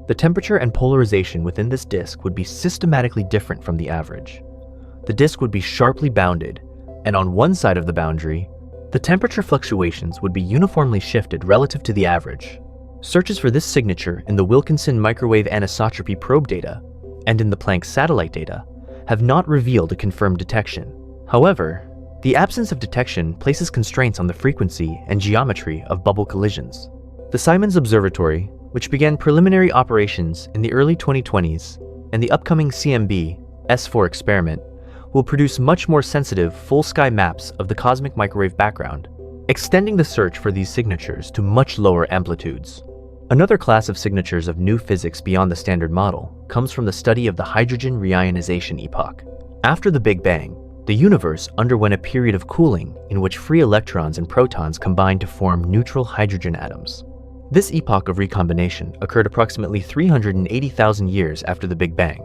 The temperature and polarization within this disk would be systematically different from the average. The disk would be sharply bounded, and on one side of the boundary, the temperature fluctuations would be uniformly shifted relative to the average. Searches for this signature in the Wilkinson microwave anisotropy probe data and in the Planck satellite data have not revealed a confirmed detection. However, the absence of detection places constraints on the frequency and geometry of bubble collisions. The Simons Observatory, which began preliminary operations in the early 2020s, and the upcoming CMB S4 experiment, will produce much more sensitive full-sky maps of the cosmic microwave background, extending the search for these signatures to much lower amplitudes. Another class of signatures of new physics beyond the standard model comes from the study of the hydrogen reionization epoch. After the Big Bang, the universe underwent a period of cooling in which free electrons and protons combined to form neutral hydrogen atoms. This epoch of recombination occurred approximately 380,000 years after the Big Bang,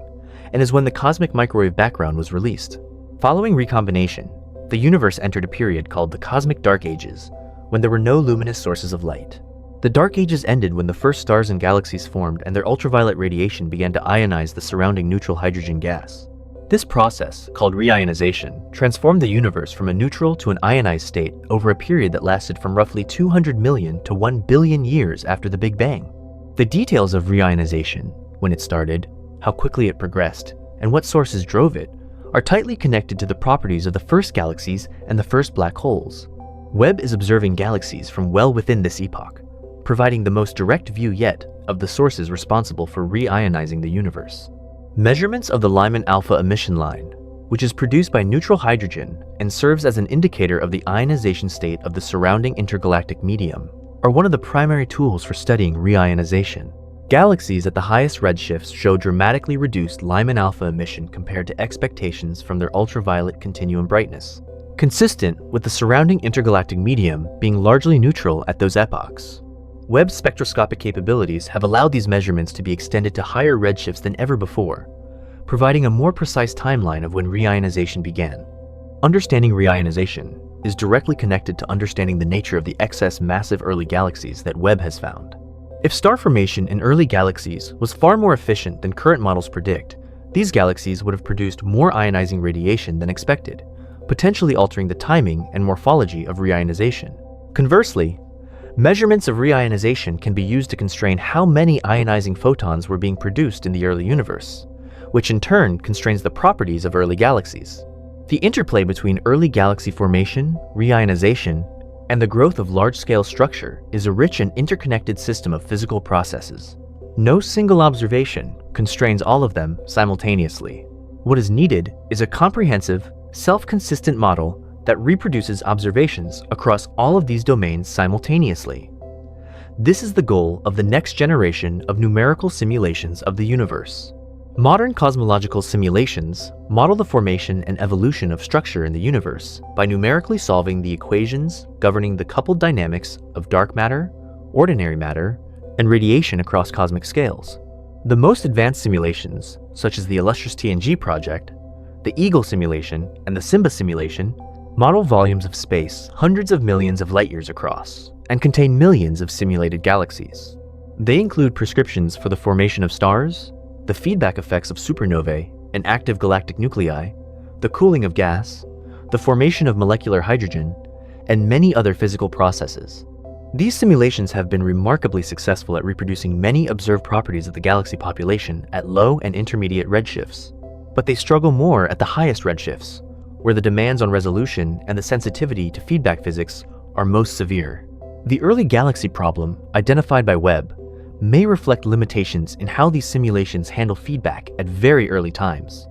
and is when the cosmic microwave background was released. Following recombination, the universe entered a period called the Cosmic Dark Ages, when there were no luminous sources of light. The Dark Ages ended when the first stars and galaxies formed and their ultraviolet radiation began to ionize the surrounding neutral hydrogen gas. This process, called reionization, transformed the universe from a neutral to an ionized state over a period that lasted from roughly 200 million to 1 billion years after the Big Bang. The details of reionization, when it started, how quickly it progressed, and what sources drove it, are tightly connected to the properties of the first galaxies and the first black holes. Webb is observing galaxies from well within this epoch, providing the most direct view yet of the sources responsible for reionizing the universe. Measurements of the Lyman alpha emission line, which is produced by neutral hydrogen and serves as an indicator of the ionization state of the surrounding intergalactic medium, are one of the primary tools for studying reionization. Galaxies at the highest redshifts show dramatically reduced Lyman alpha emission compared to expectations from their ultraviolet continuum brightness, consistent with the surrounding intergalactic medium being largely neutral at those epochs. Webb's spectroscopic capabilities have allowed these measurements to be extended to higher redshifts than ever before, providing a more precise timeline of when reionization began. Understanding reionization is directly connected to understanding the nature of the excess massive early galaxies that Webb has found. If star formation in early galaxies was far more efficient than current models predict, these galaxies would have produced more ionizing radiation than expected, potentially altering the timing and morphology of reionization. Conversely, measurements of reionization can be used to constrain how many ionizing photons were being produced in the early universe, which in turn constrains the properties of early galaxies. The interplay between early galaxy formation, reionization, and the growth of large-scale structure is a rich and interconnected system of physical processes. No single observation constrains all of them simultaneously. What is needed is a comprehensive, self-consistent model that reproduces observations across all of these domains simultaneously. This is the goal of the next generation of numerical simulations of the universe. Modern cosmological simulations model the formation and evolution of structure in the universe by numerically solving the equations governing the coupled dynamics of dark matter, ordinary matter, and radiation across cosmic scales. The most advanced simulations, such as the illustrious TNG project, the Eagle simulation, and the Simba simulation, model volumes of space hundreds of millions of light years across and contain millions of simulated galaxies. They include prescriptions for the formation of stars, the feedback effects of supernovae and active galactic nuclei, the cooling of gas, the formation of molecular hydrogen, and many other physical processes. These simulations have been remarkably successful at reproducing many observed properties of the galaxy population at low and intermediate redshifts, but they struggle more at the highest redshifts, where the demands on resolution and the sensitivity to feedback physics are most severe. The early galaxy problem, identified by Webb, may reflect limitations in how these simulations handle feedback at very early times.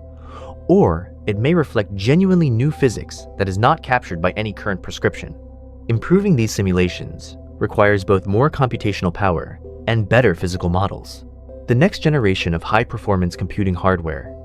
Or it may reflect genuinely new physics that is not captured by any current prescription. Improving these simulations requires both more computational power and better physical models. The next generation of high-performance computing hardware,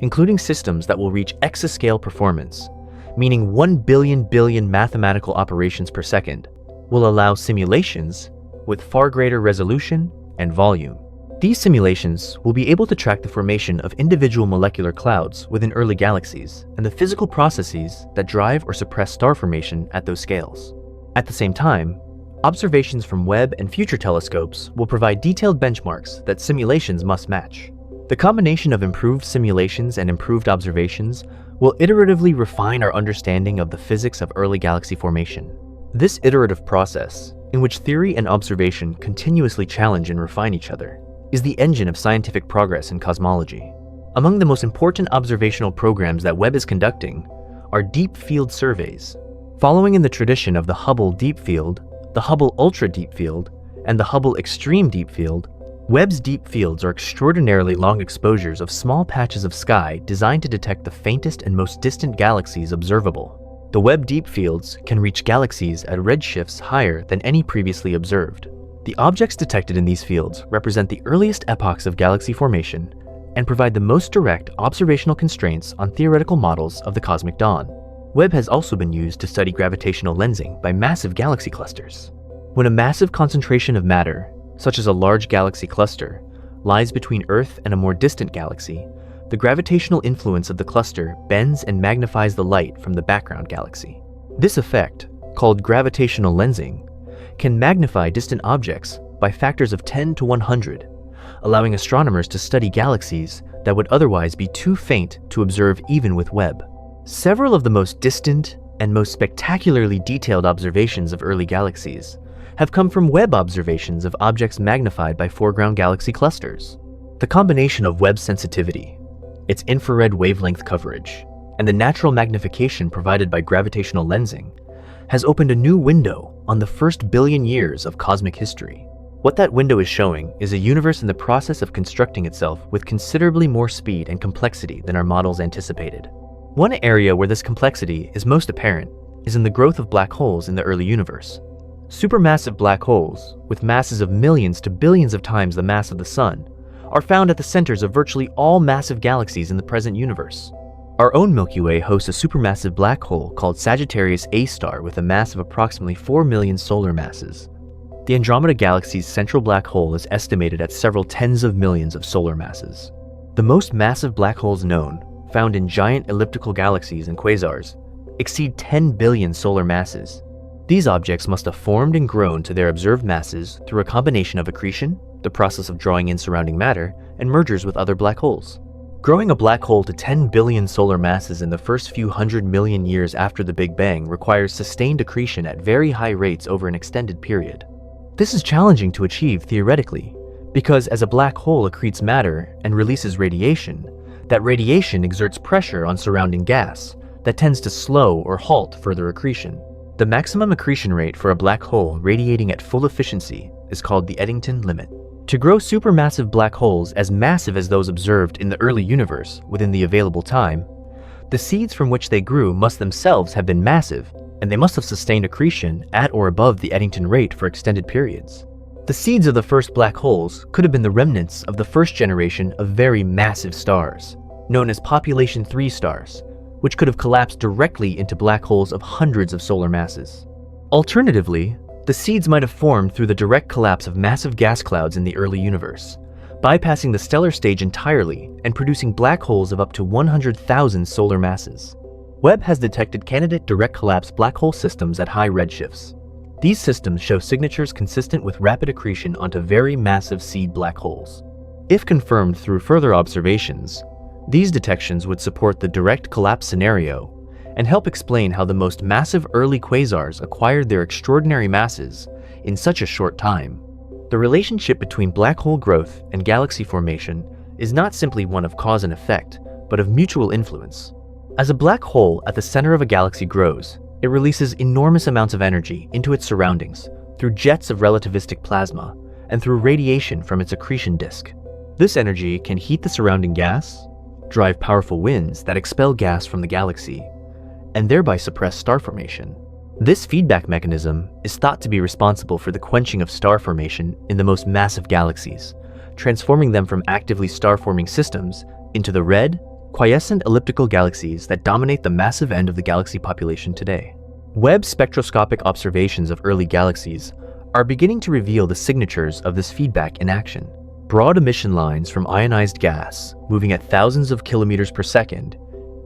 including systems that will reach exascale performance, meaning 1 billion mathematical operations per second, will allow simulations with far greater resolution and volume. These simulations will be able to track the formation of individual molecular clouds within early galaxies and the physical processes that drive or suppress star formation at those scales. At the same time, observations from Webb and future telescopes will provide detailed benchmarks that simulations must match. The combination of improved simulations and improved observations will iteratively refine our understanding of the physics of early galaxy formation. This iterative process, in which theory and observation continuously challenge and refine each other, is the engine of scientific progress in cosmology. Among the most important observational programs that Webb is conducting are deep field surveys. Following in the tradition of the Hubble Deep Field, the Hubble Ultra Deep Field, and the Hubble Extreme Deep Field, Webb's deep fields are extraordinarily long exposures of small patches of sky designed to detect the faintest and most distant galaxies observable. The Webb deep fields can reach galaxies at redshifts higher than any previously observed. The objects detected in these fields represent the earliest epochs of galaxy formation and provide the most direct observational constraints on theoretical models of the cosmic dawn. Webb has also been used to study gravitational lensing by massive galaxy clusters. When a massive concentration of matter, such as a large galaxy cluster, lies between Earth and a more distant galaxy, the gravitational influence of the cluster bends and magnifies the light from the background galaxy. This effect, called gravitational lensing, can magnify distant objects by factors of 10 to 100, allowing astronomers to study galaxies that would otherwise be too faint to observe even with Webb. Several of the most distant and most spectacularly detailed observations of early galaxies have come from Webb observations of objects magnified by foreground galaxy clusters. The combination of Webb's sensitivity, its infrared wavelength coverage, and the natural magnification provided by gravitational lensing has opened a new window on the first billion years of cosmic history. What that window is showing is a universe in the process of constructing itself with considerably more speed and complexity than our models anticipated. One area where this complexity is most apparent is in the growth of black holes in the early universe. Supermassive black holes, with masses of millions to billions of times the mass of the Sun, are found at the centers of virtually all massive galaxies in the present universe. Our own Milky Way hosts a supermassive black hole called Sagittarius A star with a mass of approximately 4 million solar masses. The Andromeda Galaxy's central black hole is estimated at several tens of millions of solar masses. The most massive black holes known, found in giant elliptical galaxies and quasars, exceed 10 billion solar masses. These objects must have formed and grown to their observed masses through a combination of accretion, the process of drawing in surrounding matter, and mergers with other black holes. Growing a black hole to 10 billion solar masses in the first few 100 million years after the Big Bang requires sustained accretion at very high rates over an extended period. This is challenging to achieve theoretically, because as a black hole accretes matter and releases radiation, that radiation exerts pressure on surrounding gas that tends to slow or halt further accretion. The maximum accretion rate for a black hole radiating at full efficiency is called the Eddington limit. To grow supermassive black holes as massive as those observed in the early universe within the available time, the seeds from which they grew must themselves have been massive, and they must have sustained accretion at or above the Eddington rate for extended periods. The seeds of the first black holes could have been the remnants of the first generation of very massive stars, known as population 3 stars, which could have collapsed directly into black holes of hundreds of solar masses. Alternatively, the seeds might have formed through the direct collapse of massive gas clouds in the early universe, bypassing the stellar stage entirely and producing black holes of up to 100,000 solar masses. Webb has detected candidate direct collapse black hole systems at high redshifts. These systems show signatures consistent with rapid accretion onto very massive seed black holes. If confirmed through further observations, these detections would support the direct collapse scenario and help explain how the most massive early quasars acquired their extraordinary masses in such a short time. The relationship between black hole growth and galaxy formation is not simply one of cause and effect, but of mutual influence. As a black hole at the center of a galaxy grows, it releases enormous amounts of energy into its surroundings through jets of relativistic plasma and through radiation from its accretion disk. This energy can heat the surrounding gas, drive powerful winds that expel gas from the galaxy, and thereby suppress star formation. This feedback mechanism is thought to be responsible for the quenching of star formation in the most massive galaxies, transforming them from actively star-forming systems into the red, quiescent elliptical galaxies that dominate the massive end of the galaxy population today. Webb's spectroscopic observations of early galaxies are beginning to reveal the signatures of this feedback in action. Broad emission lines from ionized gas, moving at thousands of kilometers per second,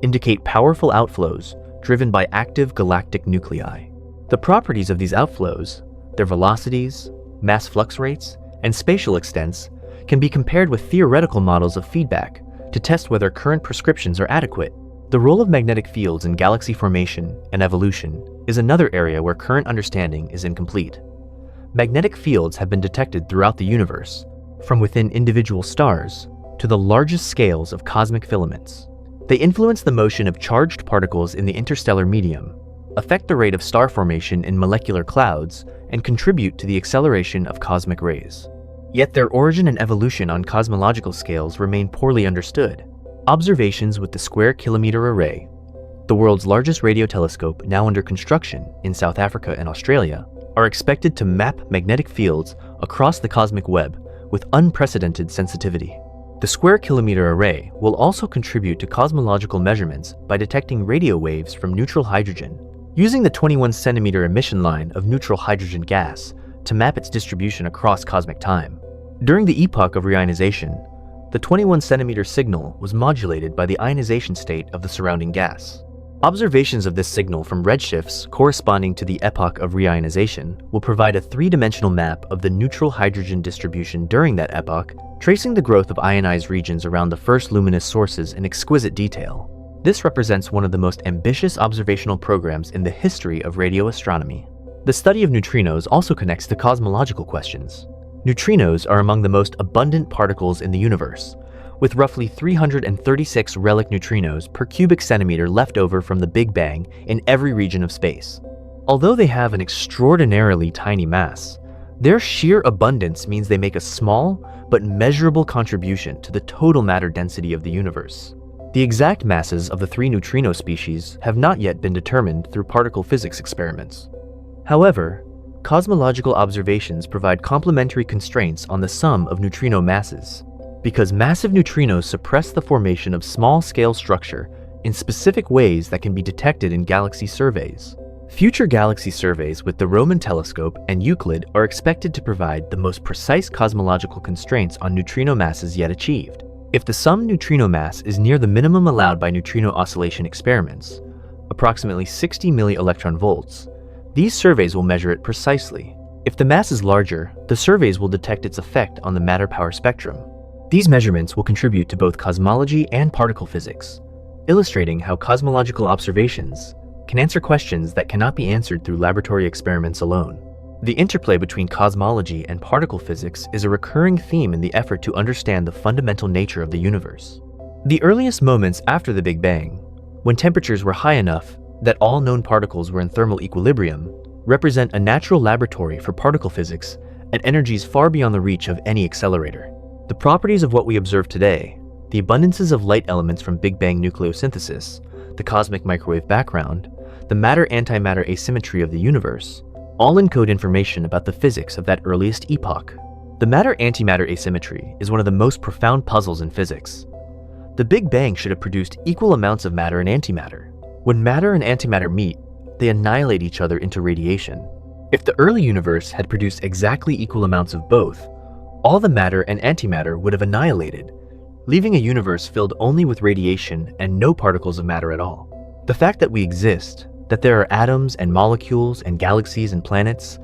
indicate powerful outflows driven by active galactic nuclei. The properties of these outflows, their velocities, mass flux rates, and spatial extents, can be compared with theoretical models of feedback to test whether current prescriptions are adequate. The role of magnetic fields in galaxy formation and evolution is another area where current understanding is incomplete. Magnetic fields have been detected throughout the universe, from within individual stars to the largest scales of cosmic filaments. They influence the motion of charged particles in the interstellar medium, affect the rate of star formation in molecular clouds, and contribute to the acceleration of cosmic rays. Yet their origin and evolution on cosmological scales remain poorly understood. Observations with the Square Kilometre Array, the world's largest radio telescope now under construction in South Africa and Australia, are expected to map magnetic fields across the cosmic web with unprecedented sensitivity. The Square Kilometre Array will also contribute to cosmological measurements by detecting radio waves from neutral hydrogen, using the 21-centimeter emission line of neutral hydrogen gas to map its distribution across cosmic time. During the epoch of reionization, the 21-centimeter signal was modulated by the ionization state of the surrounding gas. Observations of this signal from redshifts corresponding to the epoch of reionization will provide a three-dimensional map of the neutral hydrogen distribution during that epoch, tracing the growth of ionized regions around the first luminous sources in exquisite detail. This represents one of the most ambitious observational programs in the history of radio astronomy. The study of neutrinos also connects to cosmological questions. Neutrinos are among the most abundant particles in the universe, with roughly 336 relic neutrinos per cubic centimeter left over from the Big Bang in every region of space. Although they have an extraordinarily tiny mass, their sheer abundance means they make a small but measurable contribution to the total matter density of the universe. The exact masses of the three neutrino species have not yet been determined through particle physics experiments. However, cosmological observations provide complementary constraints on the sum of neutrino masses, because massive neutrinos suppress the formation of small-scale structure in specific ways that can be detected in galaxy surveys. Future galaxy surveys with the Roman telescope and Euclid are expected to provide the most precise cosmological constraints on neutrino masses yet achieved. If the sum neutrino mass is near the minimum allowed by neutrino oscillation experiments, approximately 60 millielectron volts, these surveys will measure it precisely. If the mass is larger, the surveys will detect its effect on the matter-power spectrum. These measurements will contribute to both cosmology and particle physics, illustrating how cosmological observations can answer questions that cannot be answered through laboratory experiments alone. The interplay between cosmology and particle physics is a recurring theme in the effort to understand the fundamental nature of the universe. The earliest moments after the Big Bang, when temperatures were high enough that all known particles were in thermal equilibrium, represent a natural laboratory for particle physics at energies far beyond the reach of any accelerator. The properties of what we observe today, the abundances of light elements from Big Bang nucleosynthesis, the cosmic microwave background, the matter-antimatter asymmetry of the universe, all encode information about the physics of that earliest epoch. The matter-antimatter asymmetry is one of the most profound puzzles in physics. The Big Bang should have produced equal amounts of matter and antimatter. When matter and antimatter meet, they annihilate each other into radiation. If the early universe had produced exactly equal amounts of both, all the matter and antimatter would have annihilated, leaving a universe filled only with radiation and no particles of matter at all. The fact that we exist, that there are atoms and molecules and galaxies and planets,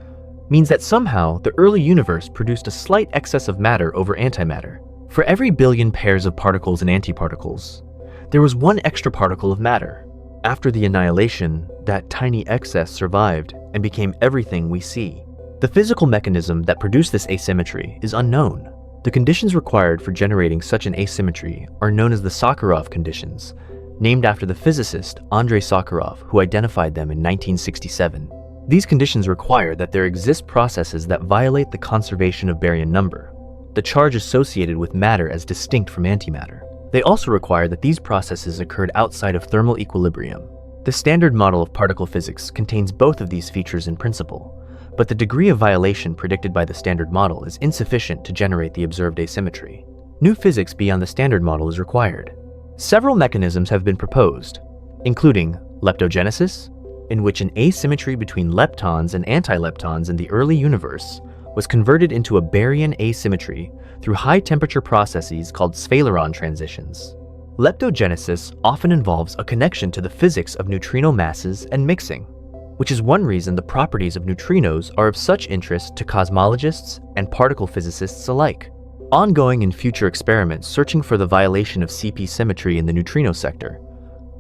means that somehow the early universe produced a slight excess of matter over antimatter. For every billion pairs of particles and antiparticles, there was one extra particle of matter. After the annihilation, that tiny excess survived and became everything we see. The physical mechanism that produced this asymmetry is unknown. The conditions required for generating such an asymmetry are known as the Sakharov conditions, named after the physicist Andrei Sakharov, who identified them in 1967. These conditions require that there exist processes that violate the conservation of baryon number, the charge associated with matter as distinct from antimatter. They also require that these processes occurred outside of thermal equilibrium. The standard model of particle physics contains both of these features in principle, but the degree of violation predicted by the standard model is insufficient to generate the observed asymmetry. New physics beyond the standard model is required. Several mechanisms have been proposed, including leptogenesis, in which an asymmetry between leptons and antileptons in the early universe was converted into a baryon asymmetry through high-temperature processes called Sphaleron transitions. Leptogenesis often involves a connection to the physics of neutrino masses and mixing, which is one reason the properties of neutrinos are of such interest to cosmologists and particle physicists alike. Ongoing and future experiments searching for the violation of CP symmetry in the neutrino sector,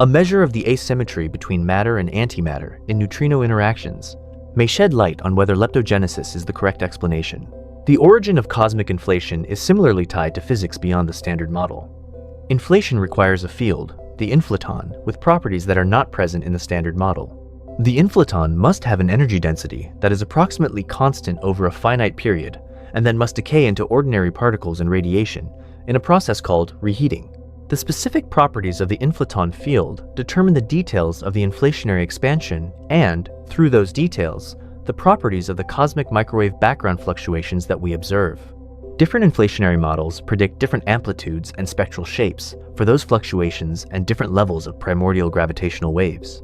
a measure of the asymmetry between matter and antimatter in neutrino interactions, may shed light on whether leptogenesis is the correct explanation. The origin of cosmic inflation is similarly tied to physics beyond the standard model. Inflation requires a field, the inflaton, with properties that are not present in the standard model. The inflaton must have an energy density that is approximately constant over a finite period, and then must decay into ordinary particles and radiation in a process called reheating. The specific properties of the inflaton field determine the details of the inflationary expansion and, through those details, the properties of the cosmic microwave background fluctuations that we observe. Different inflationary models predict different amplitudes and spectral shapes for those fluctuations and different levels of primordial gravitational waves.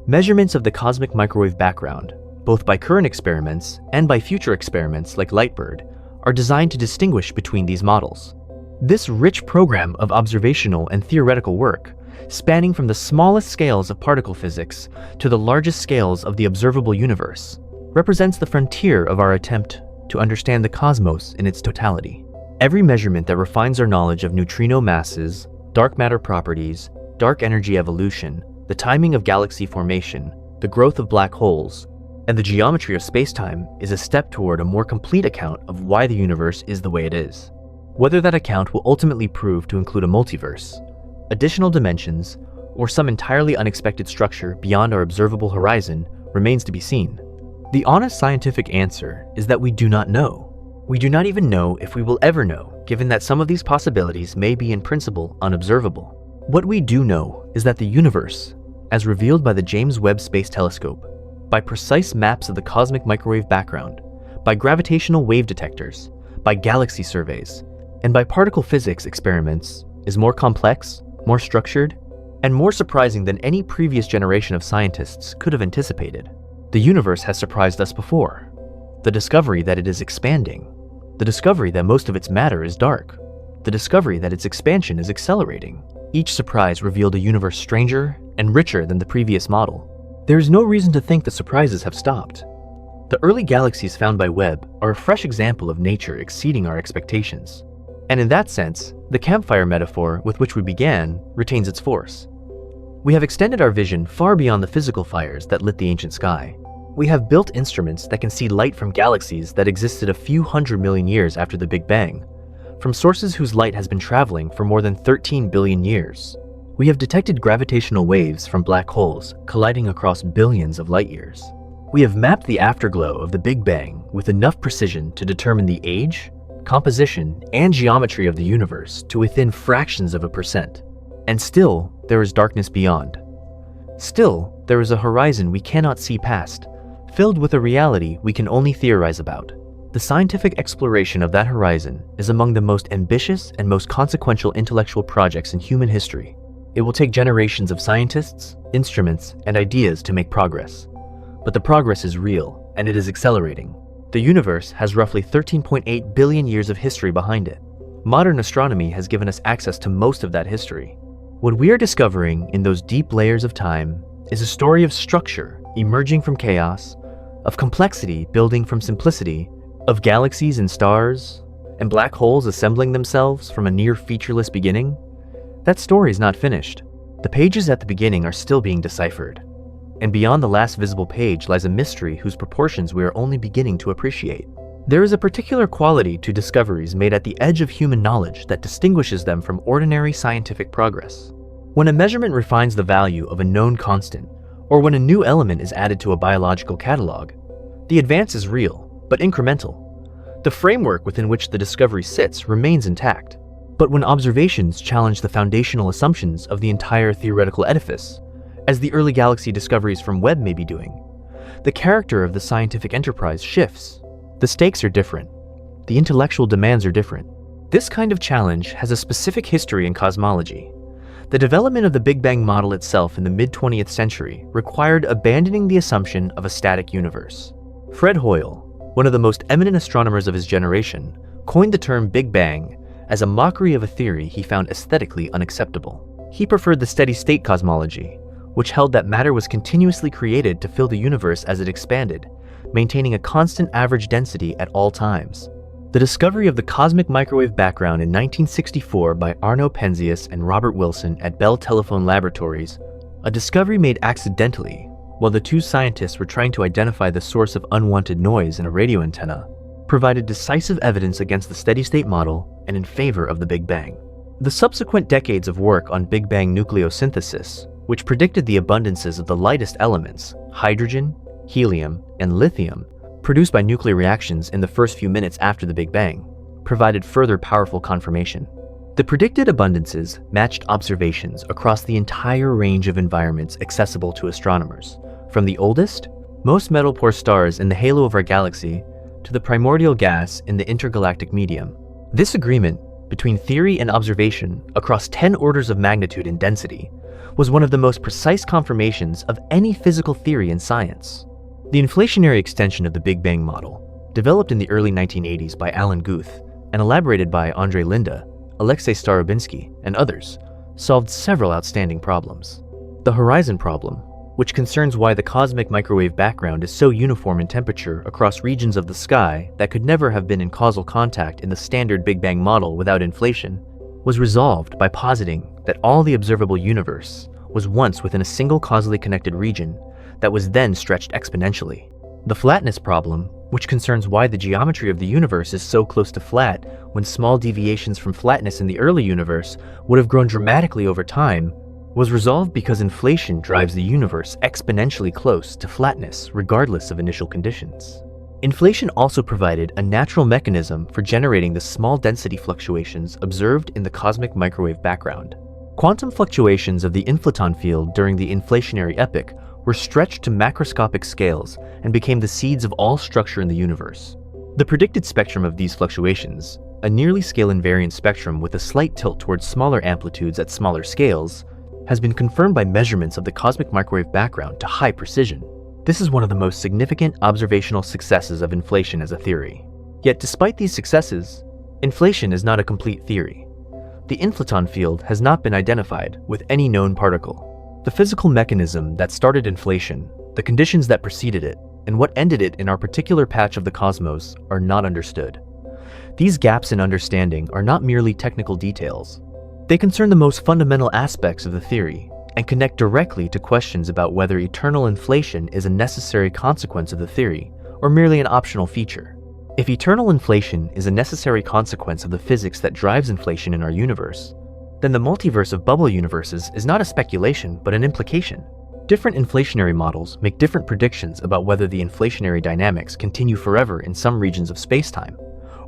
Measurements of the cosmic microwave background, both by current experiments and by future experiments like LIGHTBIRD, are designed to distinguish between these models. This rich program of observational and theoretical work, spanning from the smallest scales of particle physics to the largest scales of the observable universe, represents the frontier of our attempt to understand the cosmos in its totality. Every measurement that refines our knowledge of neutrino masses, dark matter properties, dark energy evolution, the timing of galaxy formation, the growth of black holes, and the geometry of spacetime is a step toward a more complete account of why the universe is the way it is. Whether that account will ultimately prove to include a multiverse, additional dimensions, or some entirely unexpected structure beyond our observable horizon remains to be seen. The honest scientific answer is that we do not know. We do not even know if we will ever know, given that some of these possibilities may be in principle unobservable. What we do know is that the universe, as revealed by the James Webb Space Telescope, by precise maps of the cosmic microwave background, by gravitational wave detectors, by galaxy surveys, and by particle physics experiments, is more complex, more structured, and more surprising than any previous generation of scientists could have anticipated. The universe has surprised us before. The discovery that it is expanding, the discovery that most of its matter is dark, the discovery that its expansion is accelerating. Each surprise revealed a universe stranger and richer than the previous model. There is no reason to think the surprises have stopped. The early galaxies found by Webb are a fresh example of nature exceeding our expectations. And in that sense, the campfire metaphor with which we began retains its force. We have extended our vision far beyond the physical fires that lit the ancient sky. We have built instruments that can see light from galaxies that existed a few 100 million years after the Big Bang, from sources whose light has been traveling for more than 13 billion years. We have detected gravitational waves from black holes colliding across billions of light years. We have mapped the afterglow of the Big Bang with enough precision to determine the age, composition, and geometry of the universe to within fractions of a percent. And still, there is darkness beyond. Still, there is a horizon we cannot see past, filled with a reality we can only theorize about. The scientific exploration of that horizon is among the most ambitious and most consequential intellectual projects in human history. It will take generations of scientists, instruments, and ideas to make progress. But the progress is real, and it is accelerating. The universe has roughly 13.8 billion years of history behind it. Modern astronomy has given us access to most of that history. What we are discovering in those deep layers of time is a story of structure emerging from chaos, of complexity building from simplicity, of galaxies and stars, and black holes assembling themselves from a near featureless beginning. That story is not finished. The pages at the beginning are still being deciphered. And beyond the last visible page lies a mystery whose proportions we are only beginning to appreciate. There is a particular quality to discoveries made at the edge of human knowledge that distinguishes them from ordinary scientific progress. When a measurement refines the value of a known constant, or when a new element is added to a biological catalog, the advance is real, but incremental. The framework within which the discovery sits remains intact. But when observations challenge the foundational assumptions of the entire theoretical edifice, as the early galaxy discoveries from Webb may be doing, the character of the scientific enterprise shifts. The stakes are different. The intellectual demands are different. This kind of challenge has a specific history in cosmology. The development of the Big Bang model itself in the mid-20th century required abandoning the assumption of a static universe. Fred Hoyle, one of the most eminent astronomers of his generation, coined the term Big Bang as a mockery of a theory he found aesthetically unacceptable. He preferred the steady-state cosmology, which held that matter was continuously created to fill the universe as it expanded, maintaining a constant average density at all times. The discovery of the cosmic microwave background in 1964 by Arno Penzias and Robert Wilson at Bell Telephone Laboratories, a discovery made accidentally while the two scientists were trying to identify the source of unwanted noise in a radio antenna, provided decisive evidence against the steady-state model and in favor of the Big Bang. The subsequent decades of work on Big Bang nucleosynthesis, which predicted the abundances of the lightest elements, hydrogen, helium, and lithium, produced by nuclear reactions in the first few minutes after the Big Bang, provided further powerful confirmation. The predicted abundances matched observations across the entire range of environments accessible to astronomers, from the oldest, most metal-poor stars in the halo of our galaxy to the primordial gas in the intergalactic medium. This agreement between theory and observation across 10 orders of magnitude in density was one of the most precise confirmations of any physical theory in science. The inflationary extension of the Big Bang model, developed in the early 1980s by Alan Guth and elaborated by Andrei Linde, Alexei Starobinsky, and others, solved several outstanding problems. The horizon problem, which concerns why the cosmic microwave background is so uniform in temperature across regions of the sky that could never have been in causal contact in the standard Big Bang model without inflation, was resolved by positing that all the observable universe was once within a single causally connected region that was then stretched exponentially. The flatness problem, which concerns why the geometry of the universe is so close to flat when small deviations from flatness in the early universe would have grown dramatically over time, was resolved because inflation drives the universe exponentially close to flatness regardless of initial conditions. Inflation also provided a natural mechanism for generating the small density fluctuations observed in the cosmic microwave background. Quantum fluctuations of the inflaton field during the inflationary epoch were stretched to macroscopic scales and became the seeds of all structure in the universe. The predicted spectrum of these fluctuations, a nearly scale-invariant spectrum with a slight tilt towards smaller amplitudes at smaller scales, has been confirmed by measurements of the cosmic microwave background to high precision. This is one of the most significant observational successes of inflation as a theory. Yet despite these successes, inflation is not a complete theory. The inflaton field has not been identified with any known particle. The physical mechanism that started inflation, the conditions that preceded it, and what ended it in our particular patch of the cosmos are not understood. These gaps in understanding are not merely technical details. They concern the most fundamental aspects of the theory and connect directly to questions about whether eternal inflation is a necessary consequence of the theory or merely an optional feature. If eternal inflation is a necessary consequence of the physics that drives inflation in our universe, then the multiverse of bubble universes is not a speculation but an implication. Different inflationary models make different predictions about whether the inflationary dynamics continue forever in some regions of spacetime,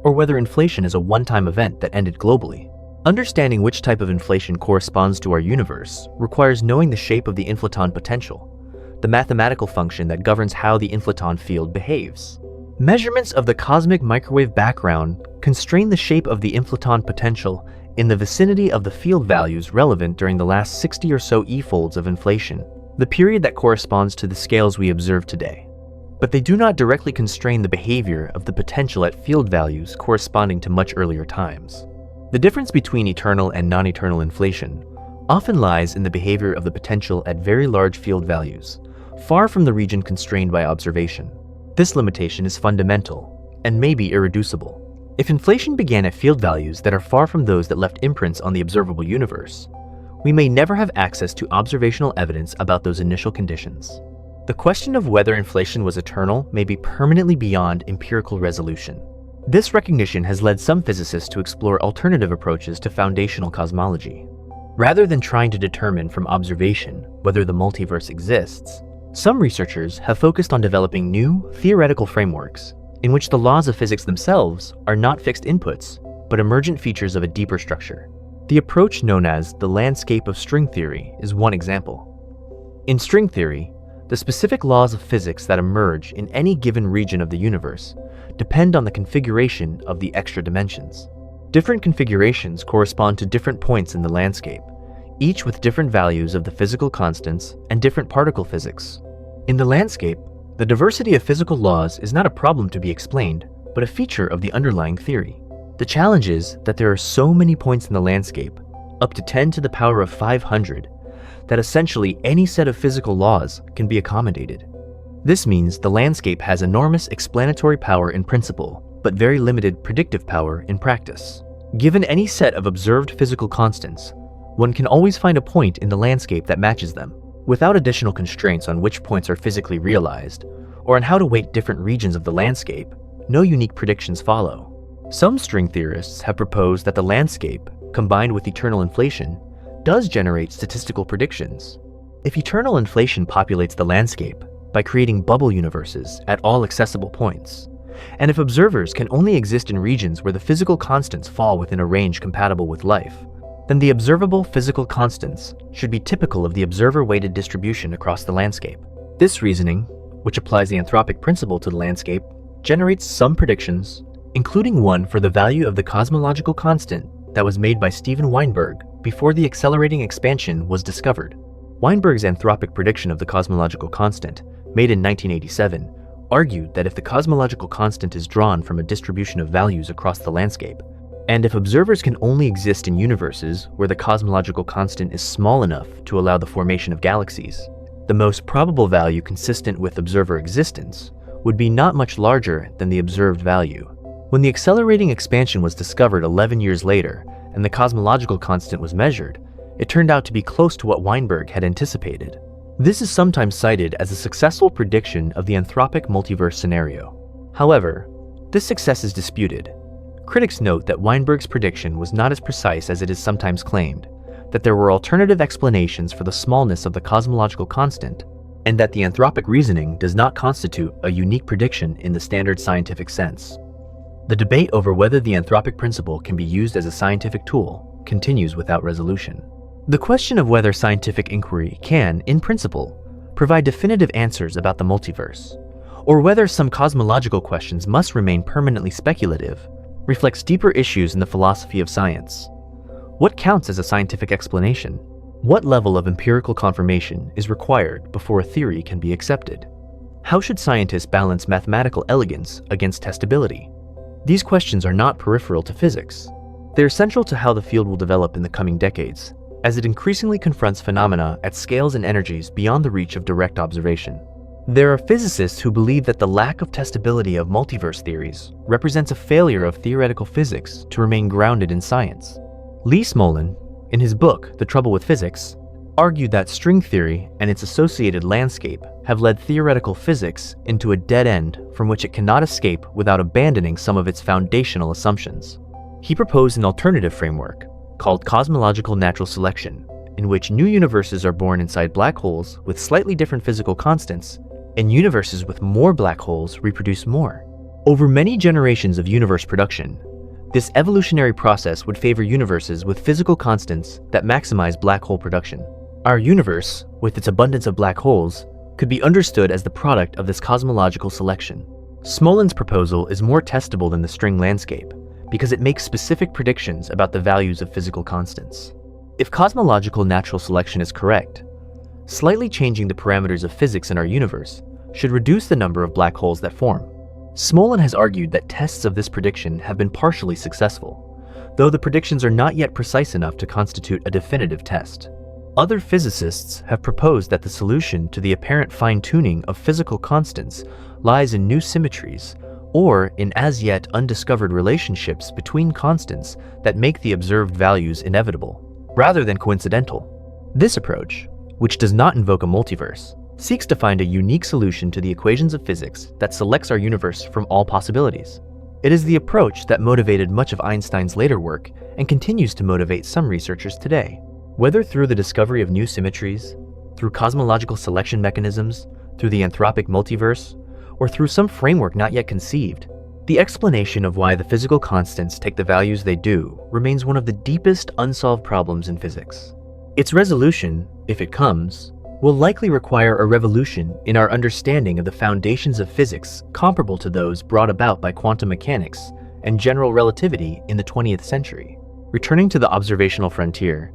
or whether inflation is a one-time event that ended globally. Understanding which type of inflation corresponds to our universe requires knowing the shape of the inflaton potential, the mathematical function that governs how the inflaton field behaves. Measurements of the cosmic microwave background constrain the shape of the inflaton potential in the vicinity of the field values relevant during the last 60 or so e-folds of inflation, the period that corresponds to the scales we observe today. But they do not directly constrain the behavior of the potential at field values corresponding to much earlier times. The difference between eternal and non-eternal inflation often lies in the behavior of the potential at very large field values, far from the region constrained by observation. This limitation is fundamental and may be irreducible. If inflation began at field values that are far from those that left imprints on the observable universe, we may never have access to observational evidence about those initial conditions. The question of whether inflation was eternal may be permanently beyond empirical resolution. This recognition has led some physicists to explore alternative approaches to foundational cosmology. Rather than trying to determine from observation whether the multiverse exists, some researchers have focused on developing new, theoretical frameworks in which the laws of physics themselves are not fixed inputs, but emergent features of a deeper structure. The approach known as the landscape of string theory is one example. In string theory, the specific laws of physics that emerge in any given region of the universe depend on the configuration of the extra dimensions. Different configurations correspond to different points in the landscape, each with different values of the physical constants and different particle physics. In the landscape, the diversity of physical laws is not a problem to be explained, but a feature of the underlying theory. The challenge is that there are so many points in the landscape, up to 10 to the power of 500, that essentially any set of physical laws can be accommodated. This means the landscape has enormous explanatory power in principle, but very limited predictive power in practice. Given any set of observed physical constants, one can always find a point in the landscape that matches them, without additional constraints on which points are physically realized, or on how to weight different regions of the landscape. No unique predictions follow. Some string theorists have proposed that the landscape, combined with eternal inflation, does generate statistical predictions. If eternal inflation populates the landscape by creating bubble universes at all accessible points, and if observers can only exist in regions where the physical constants fall within a range compatible with life, then the observable physical constants should be typical of the observer-weighted distribution across the landscape. This reasoning, which applies the anthropic principle to the landscape, generates some predictions, including one for the value of the cosmological constant that was made by Steven Weinberg before the accelerating expansion was discovered. Weinberg's anthropic prediction of the cosmological constant, made in 1987, argued that if the cosmological constant is drawn from a distribution of values across the landscape, and if observers can only exist in universes where the cosmological constant is small enough to allow the formation of galaxies, the most probable value consistent with observer existence would be not much larger than the observed value. When the accelerating expansion was discovered 11 years later and the cosmological constant was measured, it turned out to be close to what Weinberg had anticipated. This is sometimes cited as a successful prediction of the anthropic multiverse scenario. However, this success is disputed. Critics note that Weinberg's prediction was not as precise as it is sometimes claimed, that there were alternative explanations for the smallness of the cosmological constant, and that the anthropic reasoning does not constitute a unique prediction in the standard scientific sense. The debate over whether the anthropic principle can be used as a scientific tool continues without resolution. The question of whether scientific inquiry can, in principle, provide definitive answers about the multiverse, or whether some cosmological questions must remain permanently speculative, reflects deeper issues in the philosophy of science. What counts as a scientific explanation? What level of empirical confirmation is required before a theory can be accepted? How should scientists balance mathematical elegance against testability? These questions are not peripheral to physics. They are central to how the field will develop in the coming decades, as it increasingly confronts phenomena at scales and energies beyond the reach of direct observation. There are physicists who believe that the lack of testability of multiverse theories represents a failure of theoretical physics to remain grounded in science. Lee Smolin, in his book The Trouble with Physics, argued that string theory and its associated landscape have led theoretical physics into a dead end from which it cannot escape without abandoning some of its foundational assumptions. He proposed an alternative framework called cosmological natural selection, in which new universes are born inside black holes with slightly different physical constants, and universes with more black holes reproduce more. Over many generations of universe production, this evolutionary process would favor universes with physical constants that maximize black hole production. Our universe, with its abundance of black holes, could be understood as the product of this cosmological selection. Smolin's proposal is more testable than the string landscape because it makes specific predictions about the values of physical constants. If cosmological natural selection is correct, slightly changing the parameters of physics in our universe should reduce the number of black holes that form. Smolin has argued that tests of this prediction have been partially successful, though the predictions are not yet precise enough to constitute a definitive test. Other physicists have proposed that the solution to the apparent fine-tuning of physical constants lies in new symmetries, or in as-yet undiscovered relationships between constants that make the observed values inevitable, rather than coincidental. This approach, which does not invoke a multiverse, seeks to find a unique solution to the equations of physics that selects our universe from all possibilities. It is the approach that motivated much of Einstein's later work and continues to motivate some researchers today. Whether through the discovery of new symmetries, through cosmological selection mechanisms, through the anthropic multiverse, or through some framework not yet conceived, the explanation of why the physical constants take the values they do remains one of the deepest unsolved problems in physics. Its resolution, if it comes, will likely require a revolution in our understanding of the foundations of physics comparable to those brought about by quantum mechanics and general relativity in the 20th century. Returning to the observational frontier,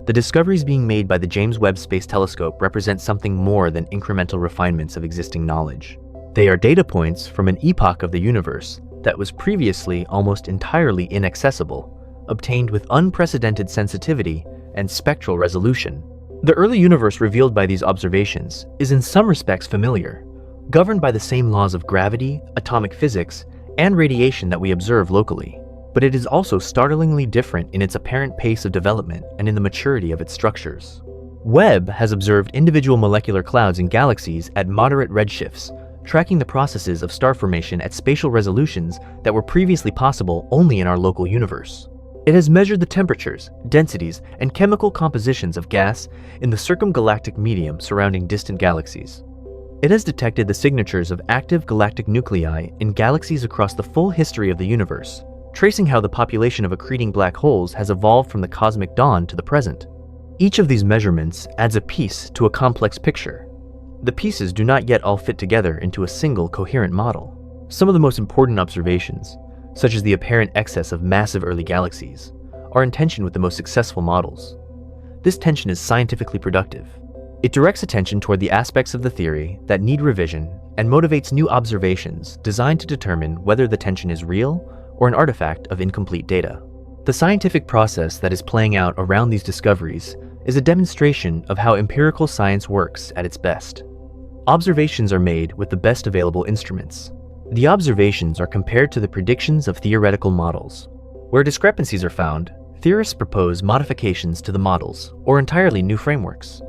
the discoveries being made by the James Webb Space Telescope represent something more than incremental refinements of existing knowledge. They are data points from an epoch of the universe that was previously almost entirely inaccessible, obtained with unprecedented sensitivity and spectral resolution. The early universe revealed by these observations is in some respects familiar, governed by the same laws of gravity, atomic physics, and radiation that we observe locally. But it is also startlingly different in its apparent pace of development and in the maturity of its structures. Webb has observed individual molecular clouds in galaxies at moderate redshifts, tracking the processes of star formation at spatial resolutions that were previously possible only in our local universe. It has measured the temperatures, densities, and chemical compositions of gas in the circumgalactic medium surrounding distant galaxies. It has detected the signatures of active galactic nuclei in galaxies across the full history of the universe, tracing how the population of accreting black holes has evolved from the cosmic dawn to the present. Each of these measurements adds a piece to a complex picture. The pieces do not yet all fit together into a single coherent model. Some of the most important observations, such as the apparent excess of massive early galaxies, are in tension with the most successful models. This tension is scientifically productive. It directs attention toward the aspects of the theory that need revision and motivates new observations designed to determine whether the tension is real or an artifact of incomplete data. The scientific process that is playing out around these discoveries is a demonstration of how empirical science works at its best. Observations are made with the best available instruments. The observations are compared to the predictions of theoretical models. Where discrepancies are found, theorists propose modifications to the models or entirely new frameworks.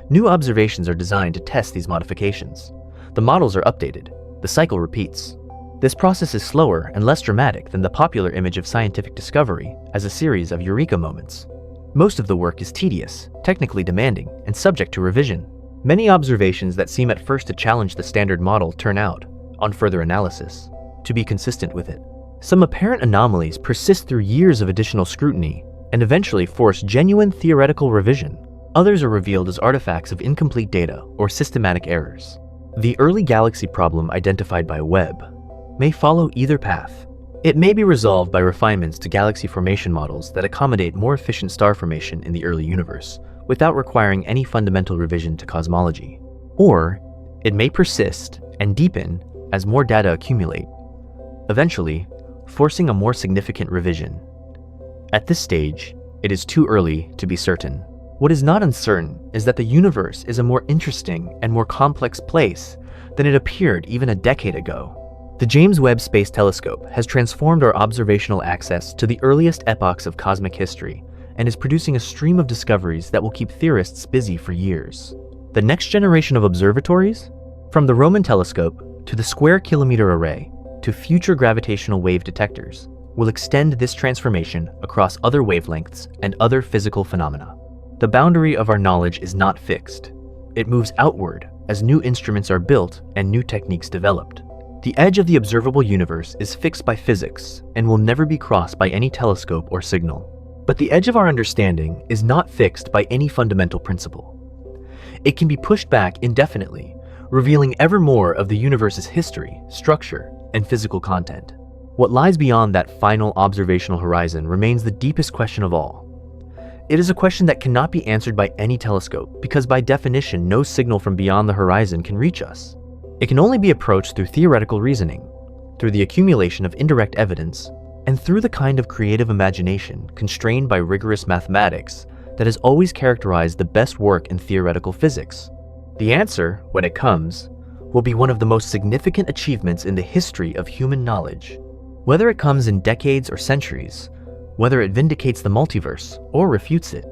New observations are designed to test these modifications. The models are updated. The cycle repeats. This process is slower and less dramatic than the popular image of scientific discovery as a series of eureka moments. Most of the work is tedious, technically demanding, and subject to revision. Many observations that seem at first to challenge the standard model turn out, on further analysis, to be consistent with it. Some apparent anomalies persist through years of additional scrutiny and eventually force genuine theoretical revision. Others are revealed as artifacts of incomplete data or systematic errors. The early galaxy problem identified by Webb may follow either path. It may be resolved by refinements to galaxy formation models that accommodate more efficient star formation in the early universe without requiring any fundamental revision to cosmology. Or it may persist and deepen as more data accumulate, eventually forcing a more significant revision. At this stage, it is too early to be certain. What is not uncertain is that the universe is a more interesting and more complex place than it appeared even a decade ago. The James Webb Space Telescope has transformed our observational access to the earliest epochs of cosmic history and is producing a stream of discoveries that will keep theorists busy for years. The next generation of observatories, from the Roman telescope to the Square Kilometre Array to future gravitational wave detectors, will extend this transformation across other wavelengths and other physical phenomena. The boundary of our knowledge is not fixed. It moves outward as new instruments are built and new techniques developed. The edge of the observable universe is fixed by physics and will never be crossed by any telescope or signal. But the edge of our understanding is not fixed by any fundamental principle. It can be pushed back indefinitely, revealing ever more of the universe's history, structure, and physical content. What lies beyond that final observational horizon remains the deepest question of all. It is a question that cannot be answered by any telescope because by definition no signal from beyond the horizon can reach us. It can only be approached through theoretical reasoning, through the accumulation of indirect evidence, and through the kind of creative imagination constrained by rigorous mathematics that has always characterized the best work in theoretical physics. The answer, when it comes, will be one of the most significant achievements in the history of human knowledge. Whether it comes in decades or centuries, whether it vindicates the multiverse or refutes it,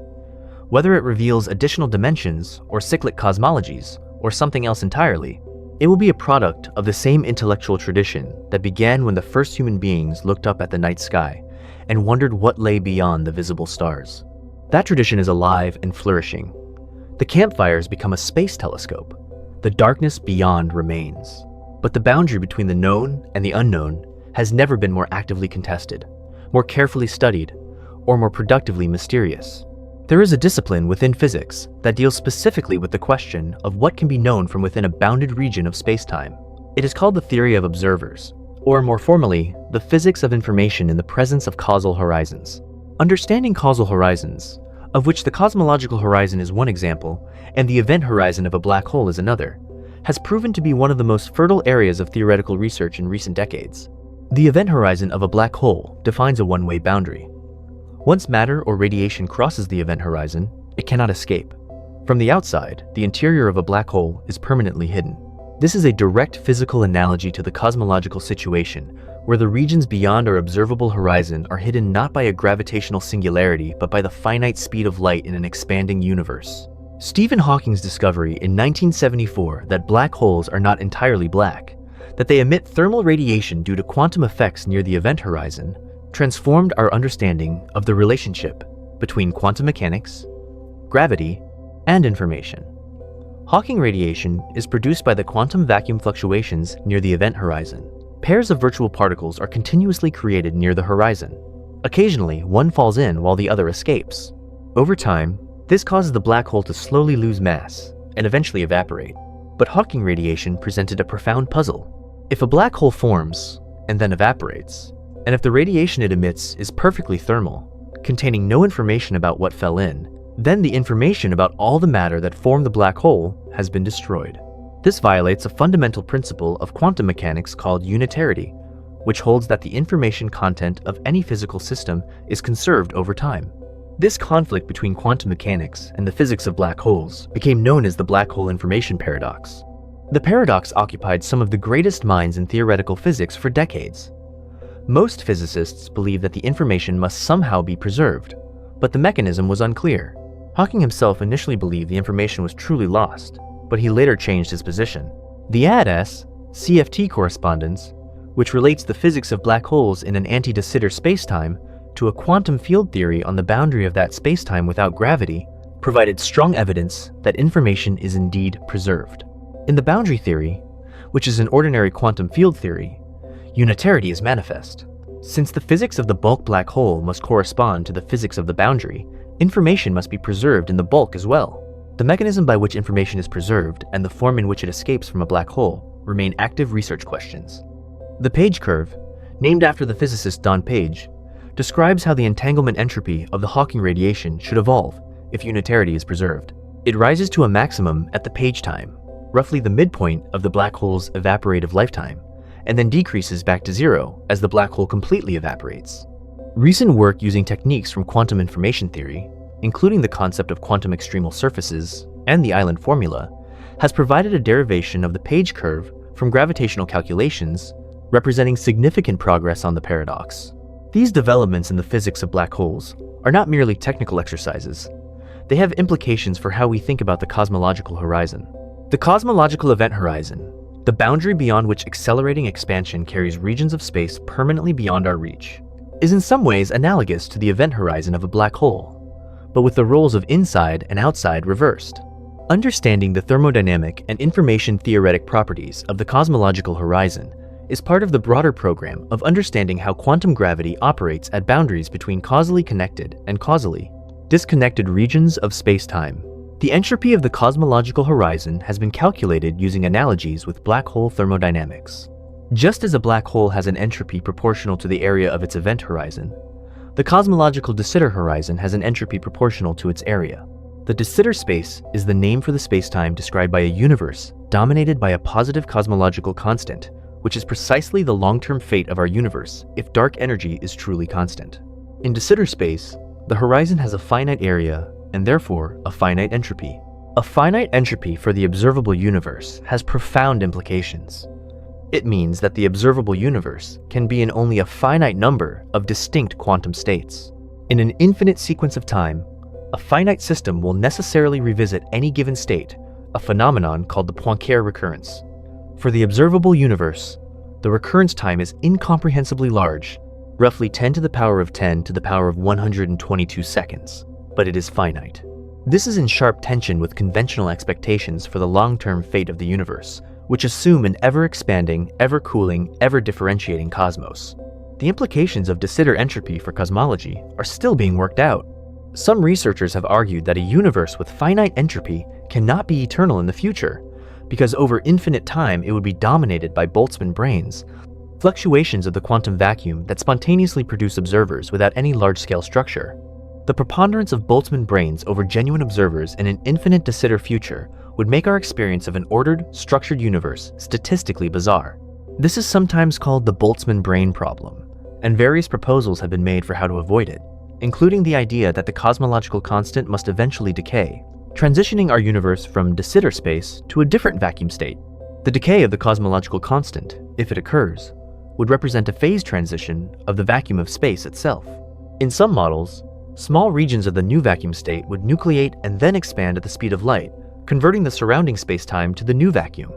whether it reveals additional dimensions or cyclic cosmologies or something else entirely, it will be a product of the same intellectual tradition that began when the first human beings looked up at the night sky and wondered what lay beyond the visible stars. That tradition is alive and flourishing. The campfires become a space telescope. The darkness beyond remains. But the boundary between the known and the unknown has never been more actively contested, more carefully studied, or more productively mysterious. There is a discipline within physics that deals specifically with the question of what can be known from within a bounded region of space-time. It is called the theory of observers, or more formally, the physics of information in the presence of causal horizons. Understanding causal horizons, of which the cosmological horizon is one example, and the event horizon of a black hole is another, has proven to be one of the most fertile areas of theoretical research in recent decades. The event horizon of a black hole defines a one-way boundary. Once matter or radiation crosses the event horizon, it cannot escape. From the outside, the interior of a black hole is permanently hidden. This is a direct physical analogy to the cosmological situation, where the regions beyond our observable horizon are hidden not by a gravitational singularity, but by the finite speed of light in an expanding universe. Stephen Hawking's discovery in 1974 that black holes are not entirely black, that they emit thermal radiation due to quantum effects near the event horizon, transformed our understanding of the relationship between quantum mechanics, gravity, and information. Hawking radiation is produced by the quantum vacuum fluctuations near the event horizon. Pairs of virtual particles are continuously created near the horizon. Occasionally, one falls in while the other escapes. Over time, this causes the black hole to slowly lose mass and eventually evaporate. But Hawking radiation presented a profound puzzle. If a black hole forms and then evaporates, and if the radiation it emits is perfectly thermal, containing no information about what fell in, then the information about all the matter that formed the black hole has been destroyed. This violates a fundamental principle of quantum mechanics called unitarity, which holds that the information content of any physical system is conserved over time. This conflict between quantum mechanics and the physics of black holes became known as the black hole information paradox. The paradox occupied some of the greatest minds in theoretical physics for decades. Most physicists believed that the information must somehow be preserved, but the mechanism was unclear. Hawking himself initially believed the information was truly lost, but he later changed his position. The ADS-CFT correspondence, which relates the physics of black holes in an anti-de Sitter spacetime to a quantum field theory on the boundary of that spacetime without gravity, provided strong evidence that information is indeed preserved. In the boundary theory, which is an ordinary quantum field theory, unitarity is manifest. Since the physics of the bulk black hole must correspond to the physics of the boundary, information must be preserved in the bulk as well. The mechanism by which information is preserved and the form in which it escapes from a black hole remain active research questions. The Page curve, named after the physicist Don Page, describes how the entanglement entropy of the Hawking radiation should evolve if unitarity is preserved. It rises to a maximum at the Page time, roughly the midpoint of the black hole's evaporative lifetime, and then decreases back to zero as the black hole completely evaporates. Recent work using techniques from quantum information theory, including the concept of quantum extremal surfaces and the island formula, has provided a derivation of the Page curve from gravitational calculations, representing significant progress on the paradox. These developments in the physics of black holes are not merely technical exercises. They have implications for how we think about the cosmological horizon. The cosmological event horizon, the boundary beyond which accelerating expansion carries regions of space permanently beyond our reach, is in some ways analogous to the event horizon of a black hole, but with the roles of inside and outside reversed. Understanding the thermodynamic and information theoretic properties of the cosmological horizon is part of the broader program of understanding how quantum gravity operates at boundaries between causally connected and causally disconnected regions of space-time. The entropy of the cosmological horizon has been calculated using analogies with black hole thermodynamics. Just as a black hole has an entropy proportional to the area of its event horizon, the cosmological de Sitter horizon has an entropy proportional to its area. The de Sitter space is the name for the spacetime described by a universe dominated by a positive cosmological constant, which is precisely the long-term fate of our universe if dark energy is truly constant. In de Sitter space, the horizon has a finite area and therefore a finite entropy. A finite entropy for the observable universe has profound implications. It means that the observable universe can be in only a finite number of distinct quantum states. In an infinite sequence of time, a finite system will necessarily revisit any given state, a phenomenon called the Poincare recurrence. For the observable universe, the recurrence time is incomprehensibly large, roughly 10 to the power of 10 to the power of 122 seconds. but it is finite. This is in sharp tension with conventional expectations for the long-term fate of the universe, which assume an ever-expanding, ever-cooling, ever-differentiating cosmos. The implications of de Sitter entropy for cosmology are still being worked out. Some researchers have argued that a universe with finite entropy cannot be eternal in the future, because over infinite time it would be dominated by Boltzmann branes, fluctuations of the quantum vacuum that spontaneously produce observers without any large-scale structure. The preponderance of Boltzmann branes over genuine observers in an infinite de Sitter future would make our experience of an ordered, structured universe statistically bizarre. This is sometimes called the Boltzmann brane problem, and various proposals have been made for how to avoid it, including the idea that the cosmological constant must eventually decay, transitioning our universe from de Sitter space to a different vacuum state. The decay of the cosmological constant, if it occurs, would represent a phase transition of the vacuum of space itself. In some models, small regions of the new vacuum state would nucleate and then expand at the speed of light, converting the surrounding space-time to the new vacuum.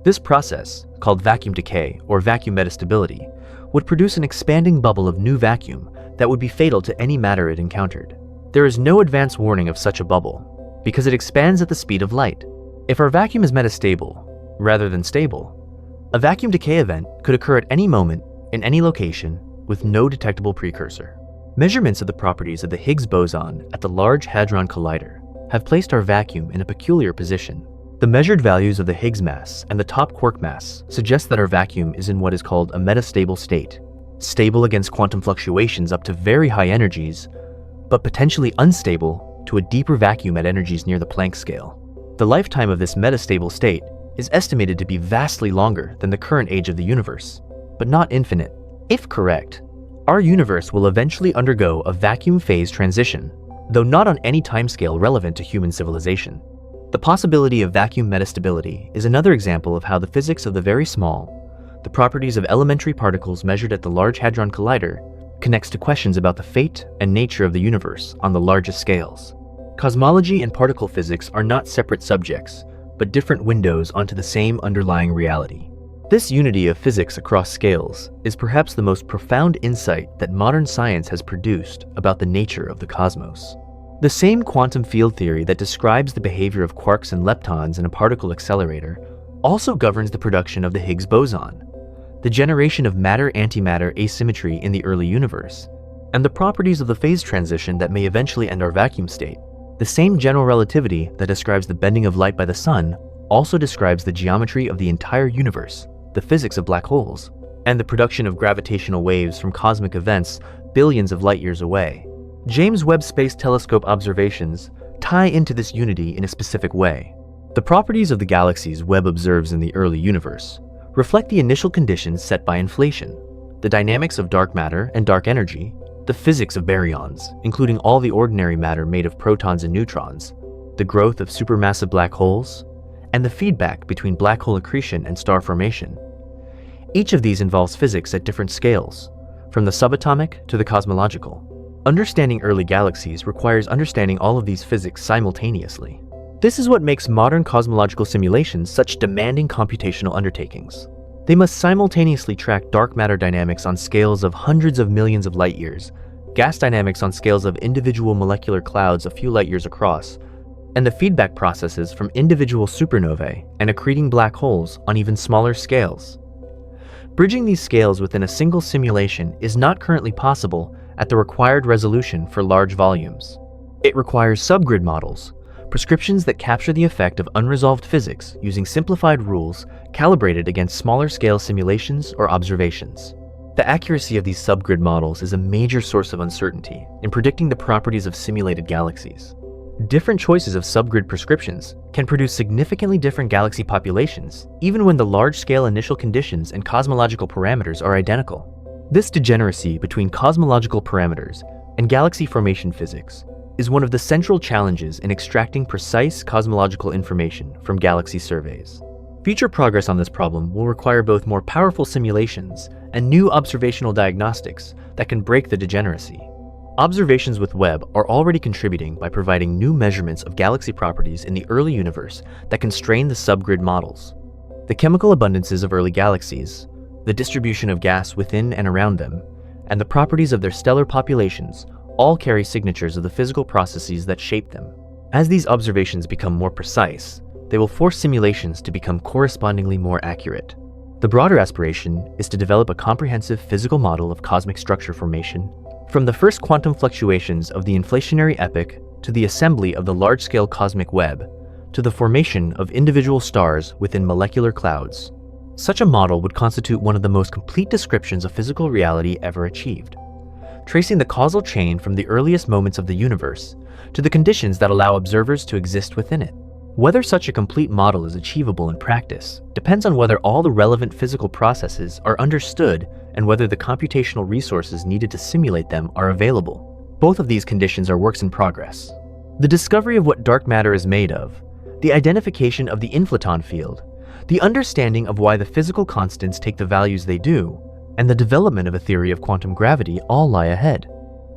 This process, called vacuum decay or vacuum metastability, would produce an expanding bubble of new vacuum that would be fatal to any matter it encountered. There is no advance warning of such a bubble, because it expands at the speed of light. If our vacuum is metastable, rather than stable, a vacuum decay event could occur at any moment, in any location, with no detectable precursor. Measurements of the properties of the Higgs boson at the Large Hadron Collider have placed our vacuum in a peculiar position. The measured values of the Higgs mass and the top quark mass suggest that our vacuum is in what is called a metastable state, stable against quantum fluctuations up to very high energies, but potentially unstable to a deeper vacuum at energies near the Planck scale. The lifetime of this metastable state is estimated to be vastly longer than the current age of the universe, but not infinite. If correct, our universe will eventually undergo a vacuum phase transition, though not on any timescale relevant to human civilization. The possibility of vacuum metastability is another example of how the physics of the very small, the properties of elementary particles measured at the Large Hadron Collider, connects to questions about the fate and nature of the universe on the largest scales. Cosmology and particle physics are not separate subjects, but different windows onto the same underlying reality. This unity of physics across scales is perhaps the most profound insight that modern science has produced about the nature of the cosmos. The same quantum field theory that describes the behavior of quarks and leptons in a particle accelerator also governs the production of the Higgs boson, the generation of matter-antimatter asymmetry in the early universe, and the properties of the phase transition that may eventually end our vacuum state. The same general relativity that describes the bending of light by the sun also describes the geometry of the entire universe, the physics of black holes, and the production of gravitational waves from cosmic events billions of light years away. James Webb Space Telescope observations tie into this unity in a specific way. The properties of the galaxies Webb observes in the early universe reflect the initial conditions set by inflation, the dynamics of dark matter and dark energy, the physics of baryons, including all the ordinary matter made of protons and neutrons, the growth of supermassive black holes, and the feedback between black hole accretion and star formation. Each of these involves physics at different scales, from the subatomic to the cosmological. Understanding early galaxies requires understanding all of these physics simultaneously. This is what makes modern cosmological simulations such demanding computational undertakings. They must simultaneously track dark matter dynamics on scales of hundreds of millions of light years, gas dynamics on scales of individual molecular clouds a few light years across, and the feedback processes from individual supernovae and accreting black holes on even smaller scales. Bridging these scales within a single simulation is not currently possible at the required resolution for large volumes. It requires subgrid models, prescriptions that capture the effect of unresolved physics using simplified rules calibrated against smaller scale simulations or observations. The accuracy of these subgrid models is a major source of uncertainty in predicting the properties of simulated galaxies. Different choices of subgrid prescriptions can produce significantly different galaxy populations, even when the large-scale initial conditions and cosmological parameters are identical. This degeneracy between cosmological parameters and galaxy formation physics is one of the central challenges in extracting precise cosmological information from galaxy surveys. Future progress on this problem will require both more powerful simulations and new observational diagnostics that can break the degeneracy. Observations with Webb are already contributing by providing new measurements of galaxy properties in the early universe that constrain the subgrid models. The chemical abundances of early galaxies, the distribution of gas within and around them, and the properties of their stellar populations all carry signatures of the physical processes that shape them. As these observations become more precise, they will force simulations to become correspondingly more accurate. The broader aspiration is to develop a comprehensive physical model of cosmic structure formation, from the first quantum fluctuations of the inflationary epoch to the assembly of the large-scale cosmic web, to the formation of individual stars within molecular clouds. Such a model would constitute one of the most complete descriptions of physical reality ever achieved, tracing the causal chain from the earliest moments of the universe to the conditions that allow observers to exist within it. Whether such a complete model is achievable in practice depends on whether all the relevant physical processes are understood and whether the computational resources needed to simulate them are available. Both of these conditions are works in progress. The discovery of what dark matter is made of, the identification of the inflaton field, the understanding of why the physical constants take the values they do, and the development of a theory of quantum gravity all lie ahead.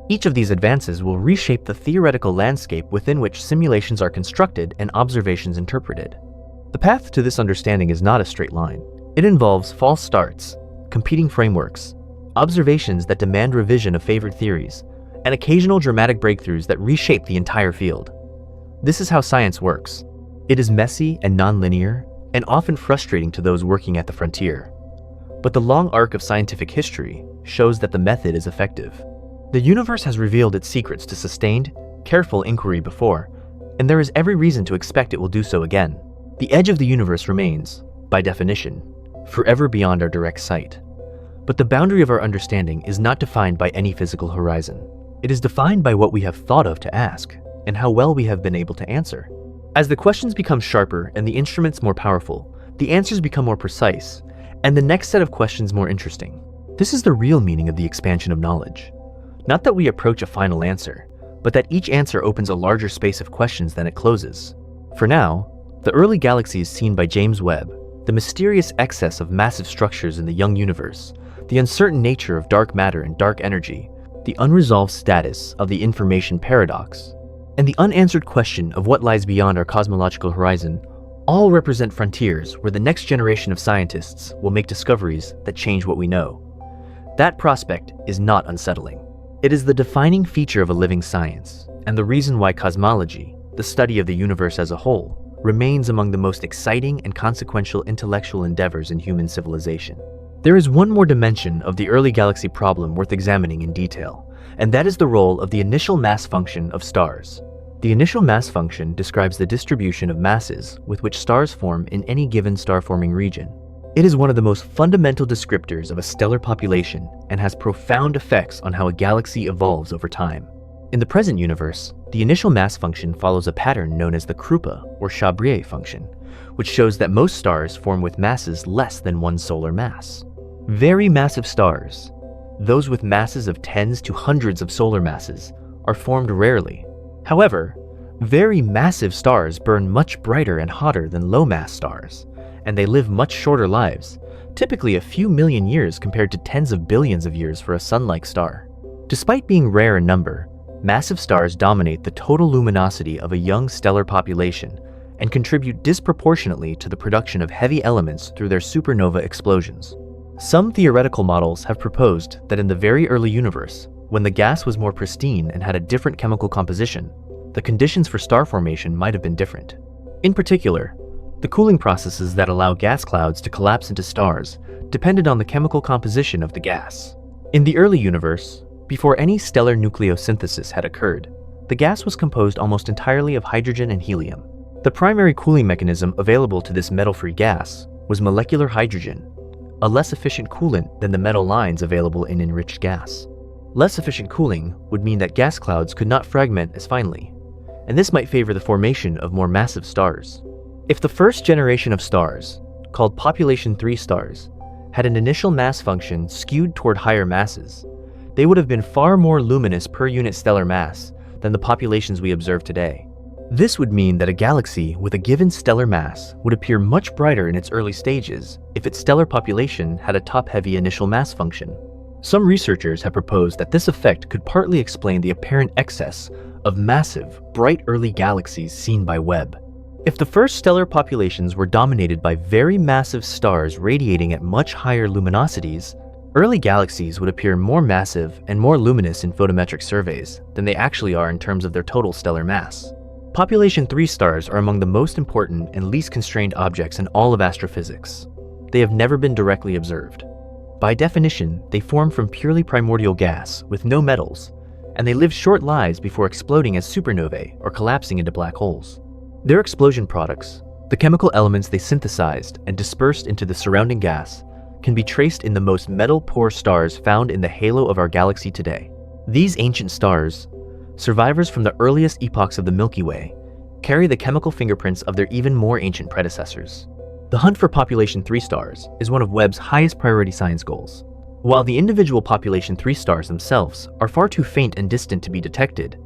Each of these advances will reshape the theoretical landscape within which simulations are constructed and observations interpreted. The path to this understanding is not a straight line. It involves false starts, competing frameworks, observations that demand revision of favored theories, and occasional dramatic breakthroughs that reshape the entire field. This is how science works. It is messy and nonlinear, and often frustrating to those working at the frontier. But the long arc of scientific history shows that the method is effective. The universe has revealed its secrets to sustained, careful inquiry before, and there is every reason to expect it will do so again. The edge of the universe remains, by definition, forever beyond our direct sight. But the boundary of our understanding is not defined by any physical horizon. It is defined by what we have thought of to ask, and how well we have been able to answer. As the questions become sharper and the instruments more powerful, the answers become more precise, and the next set of questions more interesting. This is the real meaning of the expansion of knowledge. Not that we approach a final answer, but that each answer opens a larger space of questions than it closes. For now, the early galaxies seen by James Webb, the mysterious excess of massive structures in the young universe, the uncertain nature of dark matter and dark energy, the unresolved status of the information paradox, and the unanswered question of what lies beyond our cosmological horizon all represent frontiers where the next generation of scientists will make discoveries that change what we know. That prospect is not unsettling. It is the defining feature of a living science, and the reason why cosmology, the study of the universe as a whole, remains among the most exciting and consequential intellectual endeavors in human civilization. There is one more dimension of the early galaxy problem worth examining in detail, and that is the role of the initial mass function of stars. The initial mass function describes the distribution of masses with which stars form in any given star-forming region. It is one of the most fundamental descriptors of a stellar population and has profound effects on how a galaxy evolves over time. In the present universe, the initial mass function follows a pattern known as the Krupa or Chabrier function, which shows that most stars form with masses less than one solar mass. Very massive stars, those with masses of tens to hundreds of solar masses, are formed rarely. However, very massive stars burn much brighter and hotter than low-mass stars, and they live much shorter lives, typically a few million years compared to tens of billions of years for a sun-like star. Despite being rare in number, massive stars dominate the total luminosity of a young stellar population and contribute disproportionately to the production of heavy elements through their supernova explosions. Some theoretical models have proposed that in the very early universe, when the gas was more pristine and had a different chemical composition, the conditions for star formation might have been different. In particular, the cooling processes that allow gas clouds to collapse into stars depended on the chemical composition of the gas. In the early universe, before any stellar nucleosynthesis had occurred, the gas was composed almost entirely of hydrogen and helium. The primary cooling mechanism available to this metal-free gas was molecular hydrogen, a less efficient coolant than the metal lines available in enriched gas. Less efficient cooling would mean that gas clouds could not fragment as finely, and this might favor the formation of more massive stars. If the first generation of stars, called population 3 stars, had an initial mass function skewed toward higher masses, they would have been far more luminous per unit stellar mass than the populations we observe today. This would mean that a galaxy with a given stellar mass would appear much brighter in its early stages if its stellar population had a top-heavy initial mass function. Some researchers have proposed that this effect could partly explain the apparent excess of massive, bright early galaxies seen by Webb. If the first stellar populations were dominated by very massive stars radiating at much higher luminosities, Early galaxies would appear more massive and more luminous in photometric surveys than they actually are in terms of their total stellar mass. Population 3 stars are among the most important and least constrained objects in all of astrophysics. They have never been directly observed. By definition, they form from purely primordial gas with no metals, and they live short lives before exploding as supernovae or collapsing into black holes. Their explosion products, the chemical elements they synthesized and dispersed into the surrounding gas, can be traced in the most metal-poor stars found in the halo of our galaxy today. These ancient stars, survivors from the earliest epochs of the Milky Way, carry the chemical fingerprints of their even more ancient predecessors. The hunt for population 3 stars is one of Webb's highest priority science goals. While the individual population 3 stars themselves are far too faint and distant to be detected,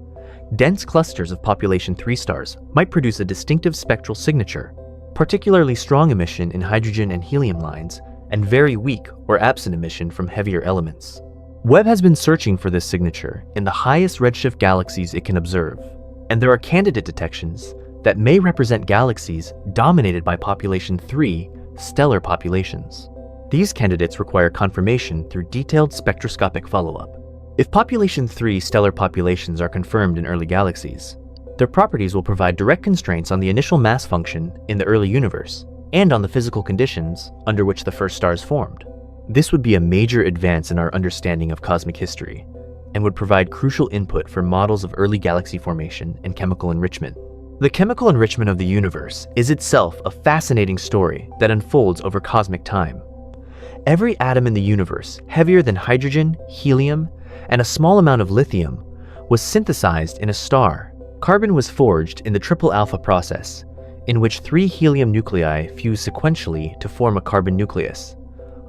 dense clusters of population 3 stars might produce a distinctive spectral signature, particularly strong emission in hydrogen and helium lines, and very weak or absent emission from heavier elements. Webb has been searching for this signature in the highest redshift galaxies it can observe, and there are candidate detections that may represent galaxies dominated by population 3 stellar populations. These candidates require confirmation through detailed spectroscopic follow-up. If population 3 stellar populations are confirmed in early galaxies, their properties will provide direct constraints on the initial mass function in the early universe and on the physical conditions under which the first stars formed. This would be a major advance in our understanding of cosmic history and would provide crucial input for models of early galaxy formation and chemical enrichment. The chemical enrichment of the universe is itself a fascinating story that unfolds over cosmic time. Every atom in the universe, heavier than hydrogen, helium, and a small amount of lithium, was synthesized in a star. Carbon was forged in the triple alpha process, in which 3 helium nuclei fuse sequentially to form a carbon nucleus.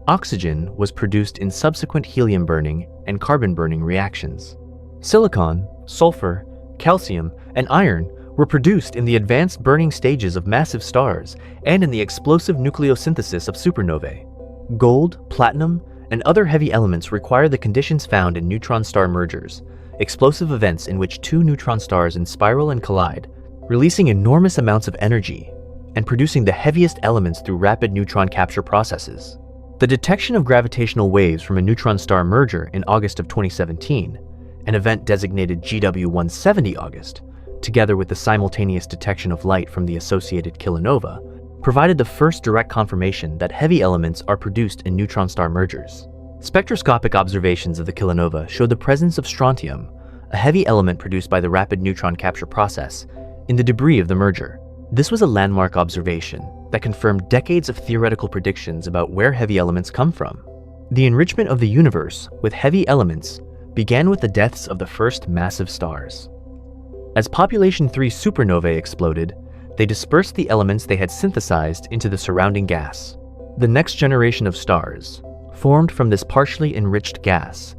Oxygen was produced in subsequent helium burning and carbon burning reactions. Silicon, sulfur, calcium, and iron were produced in the advanced burning stages of massive stars and in the explosive nucleosynthesis of supernovae. Gold, platinum, and other heavy elements require the conditions found in neutron-star mergers, explosive events in which 2 neutron stars spiral and collide, releasing enormous amounts of energy and producing the heaviest elements through rapid neutron capture processes. The detection of gravitational waves from a neutron star merger in August of 2017, an event designated GW170 August, together with the simultaneous detection of light from the associated kilonova, provided the first direct confirmation that heavy elements are produced in neutron star mergers. Spectroscopic observations of the kilonova showed the presence of strontium, a heavy element produced by the rapid neutron capture process, in the debris of the merger. This was a landmark observation that confirmed decades of theoretical predictions about where heavy elements come from. The enrichment of the universe with heavy elements began with the deaths of the first massive stars. As population 3 supernovae exploded, they dispersed the elements they had synthesized into the surrounding gas. The next generation of stars, formed from this partially enriched gas,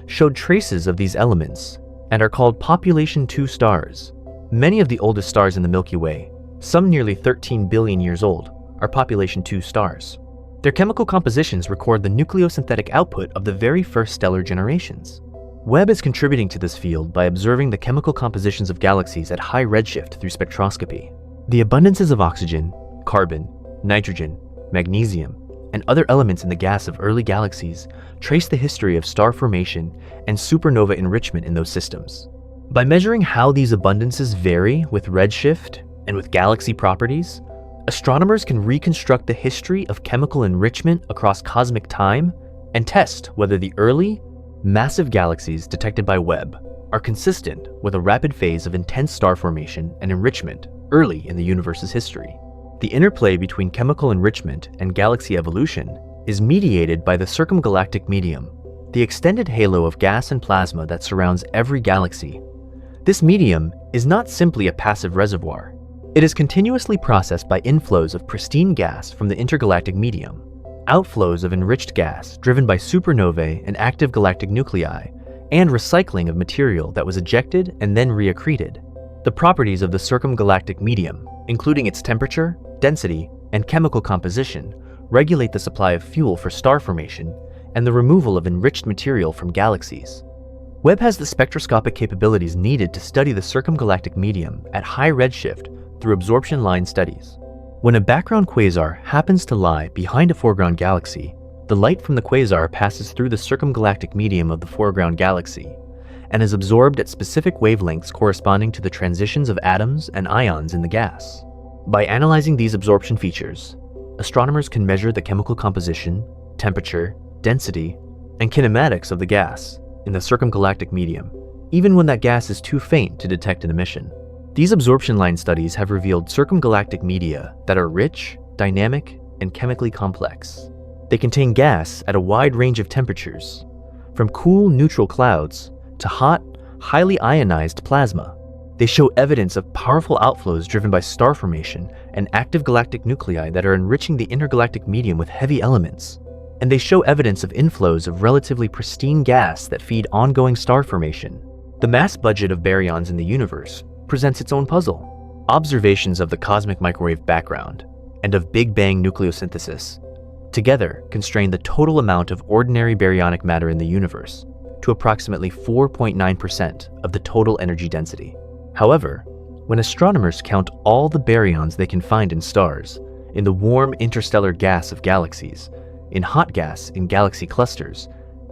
showed traces of these elements and are called population 2 stars. Many of the oldest stars in the Milky Way, some nearly 13 billion years old, are population 2 stars. Their chemical compositions record the nucleosynthetic output of the very first stellar generations. Webb is contributing to this field by observing the chemical compositions of galaxies at high redshift through spectroscopy. The abundances of oxygen, carbon, nitrogen, magnesium, and other elements in the gas of early galaxies trace the history of star formation and supernova enrichment in those systems. By measuring how these abundances vary with redshift and with galaxy properties, astronomers can reconstruct the history of chemical enrichment across cosmic time and test whether the early, massive galaxies detected by Webb are consistent with a rapid phase of intense star formation and enrichment early in the universe's history. The interplay between chemical enrichment and galaxy evolution is mediated by the circumgalactic medium, the extended halo of gas and plasma that surrounds every galaxy. This medium is not simply a passive reservoir. It is continuously processed by inflows of pristine gas from the intergalactic medium, outflows of enriched gas driven by supernovae and active galactic nuclei, and recycling of material that was ejected and then reaccreted. The properties of the circumgalactic medium, including its temperature, density, and chemical composition, regulate the supply of fuel for star formation and the removal of enriched material from galaxies. Webb has the spectroscopic capabilities needed to study the circumgalactic medium at high redshift through absorption line studies. When a background quasar happens to lie behind a foreground galaxy, The light from the quasar passes through the circumgalactic medium of the foreground galaxy and is absorbed at specific wavelengths corresponding to the transitions of atoms and ions in the gas. By analyzing these absorption features, astronomers can measure the chemical composition, temperature, density, and kinematics of the gas in the circumgalactic medium, even when that gas is too faint to detect an emission. These absorption line studies have revealed circumgalactic media that are rich, dynamic, and chemically complex. They contain gas at a wide range of temperatures, from cool, neutral clouds to hot, highly ionized plasma. They show evidence of powerful outflows driven by star formation and active galactic nuclei that are enriching the intergalactic medium with heavy elements. And they show evidence of inflows of relatively pristine gas that feed ongoing star formation. The mass budget of baryons in the universe presents its own puzzle. Observations of the cosmic microwave background and of Big Bang nucleosynthesis together constrain the total amount of ordinary baryonic matter in the universe to approximately 4.9% of the total energy density. However, when astronomers count all the baryons they can find in stars, in the warm interstellar gas of galaxies, in hot gas in galaxy clusters,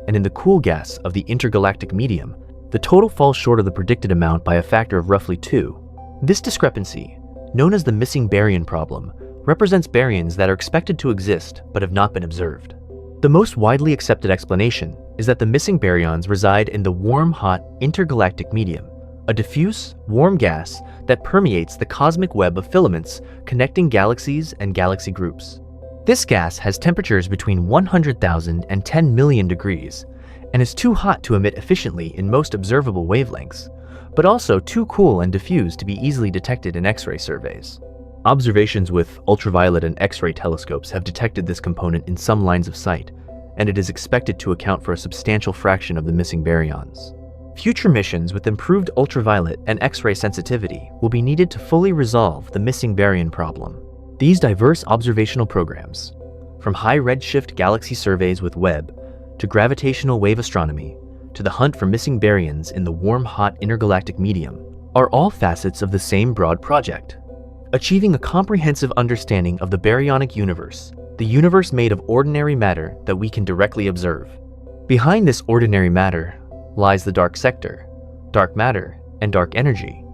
and in the cool gas of the intergalactic medium, the total falls short of the predicted amount by a factor of roughly 2. This discrepancy, known as the missing baryon problem, represents baryons that are expected to exist but have not been observed. The most widely accepted explanation is that the missing baryons reside in the warm-hot intergalactic medium, a diffuse, warm gas that permeates the cosmic web of filaments connecting galaxies and galaxy groups. This gas has temperatures between 100,000 and 10 million degrees, and is too hot to emit efficiently in most observable wavelengths, but also too cool and diffuse to be easily detected in X-ray surveys. Observations with ultraviolet and X-ray telescopes have detected this component in some lines of sight, and it is expected to account for a substantial fraction of the missing baryons. Future missions with improved ultraviolet and X-ray sensitivity will be needed to fully resolve the missing baryon problem. These diverse observational programs, from high redshift galaxy surveys with Webb, to gravitational wave astronomy, to the hunt for missing baryons in the warm-hot intergalactic medium, are all facets of the same broad project. Achieving a comprehensive understanding of the baryonic universe, the universe made of ordinary matter that we can directly observe. Behind this ordinary matter lies the dark sector, dark matter, and dark energy,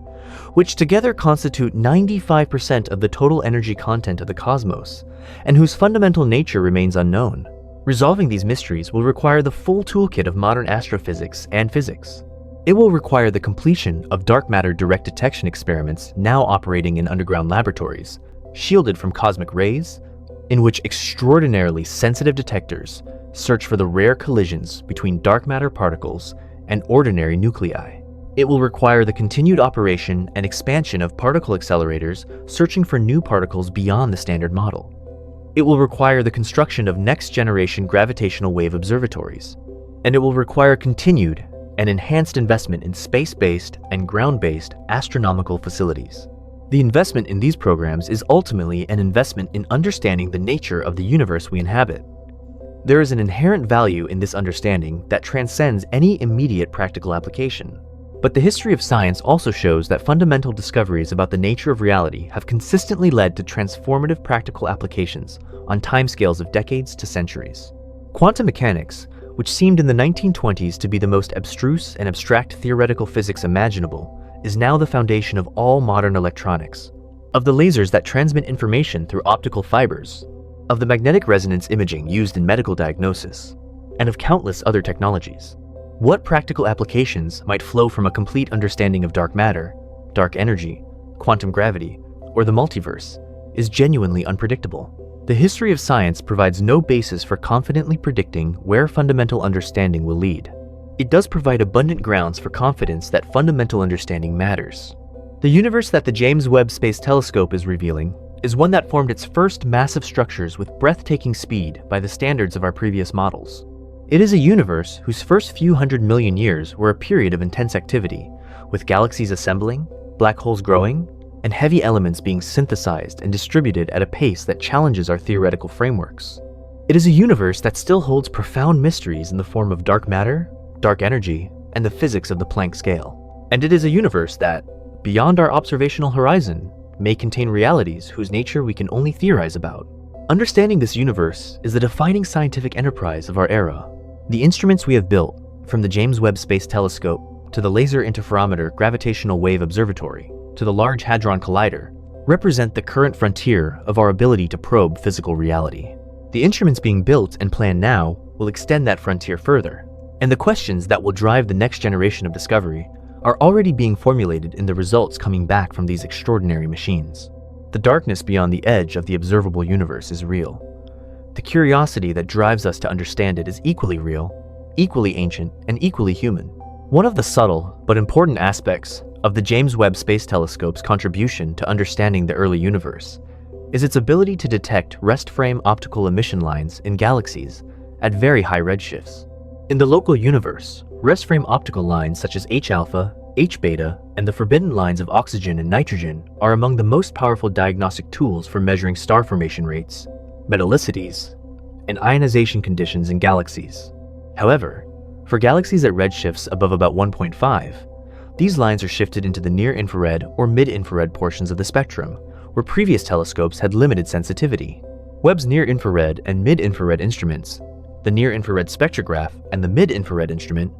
which together constitute 95% of the total energy content of the cosmos, and whose fundamental nature remains unknown. Resolving these mysteries will require the full toolkit of modern astrophysics and physics. It will require the completion of dark matter direct detection experiments now operating in underground laboratories, shielded from cosmic rays, in which extraordinarily sensitive detectors search for the rare collisions between dark matter particles and ordinary nuclei. It will require the continued operation and expansion of particle accelerators searching for new particles beyond the standard model. It will require the construction of next-generation gravitational wave observatories, and it will require continued and enhanced investment in space-based and ground-based astronomical facilities. The investment in these programs is ultimately an investment in understanding the nature of the universe we inhabit. There is an inherent value in this understanding that transcends any immediate practical application. But the history of science also shows that fundamental discoveries about the nature of reality have consistently led to transformative practical applications on timescales of decades to centuries. Quantum mechanics, which seemed in the 1920s to be the most abstruse and abstract theoretical physics imaginable, is now the foundation of all modern electronics, of the lasers that transmit information through optical fibers, of the magnetic resonance imaging used in medical diagnosis, and of countless other technologies. What practical applications might flow from a complete understanding of dark matter, dark energy, quantum gravity, or the multiverse is genuinely unpredictable. The history of science provides no basis for confidently predicting where fundamental understanding will lead. It does provide abundant grounds for confidence that fundamental understanding matters. The universe that the James Webb Space Telescope is revealing is one that formed its first massive structures with breathtaking speed by the standards of our previous models. It is a universe whose first few 100 million years were a period of intense activity, with galaxies assembling, black holes growing, and heavy elements being synthesized and distributed at a pace that challenges our theoretical frameworks. It is a universe that still holds profound mysteries in the form of dark matter, dark energy, and the physics of the Planck scale. And it is a universe that, beyond our observational horizon, may contain realities whose nature we can only theorize about. Understanding this universe is the defining scientific enterprise of our era. The instruments we have built, from the James Webb Space Telescope to the Laser Interferometer Gravitational Wave Observatory to the Large Hadron Collider, represent the current frontier of our ability to probe physical reality. The instruments being built and planned now will extend that frontier further, and the questions that will drive the next generation of discovery are already being formulated in the results coming back from these extraordinary machines. The darkness beyond the edge of the observable universe is real. The curiosity that drives us to understand it is equally real, equally ancient, and equally human. One of the subtle but important aspects of the James Webb Space Telescope's contribution to understanding the early universe is its ability to detect rest frame optical emission lines in galaxies at very high redshifts. In the local universe, rest frame optical lines such as H-alpha, H-beta, and the forbidden lines of oxygen and nitrogen are among the most powerful diagnostic tools for measuring star formation rates, metallicities, and ionization conditions in galaxies. However, for galaxies at redshifts above about 1.5, these lines are shifted into the near-infrared or mid-infrared portions of the spectrum, where previous telescopes had limited sensitivity. Webb's near-infrared and mid-infrared instruments, the near-infrared spectrograph and the mid-infrared instrument,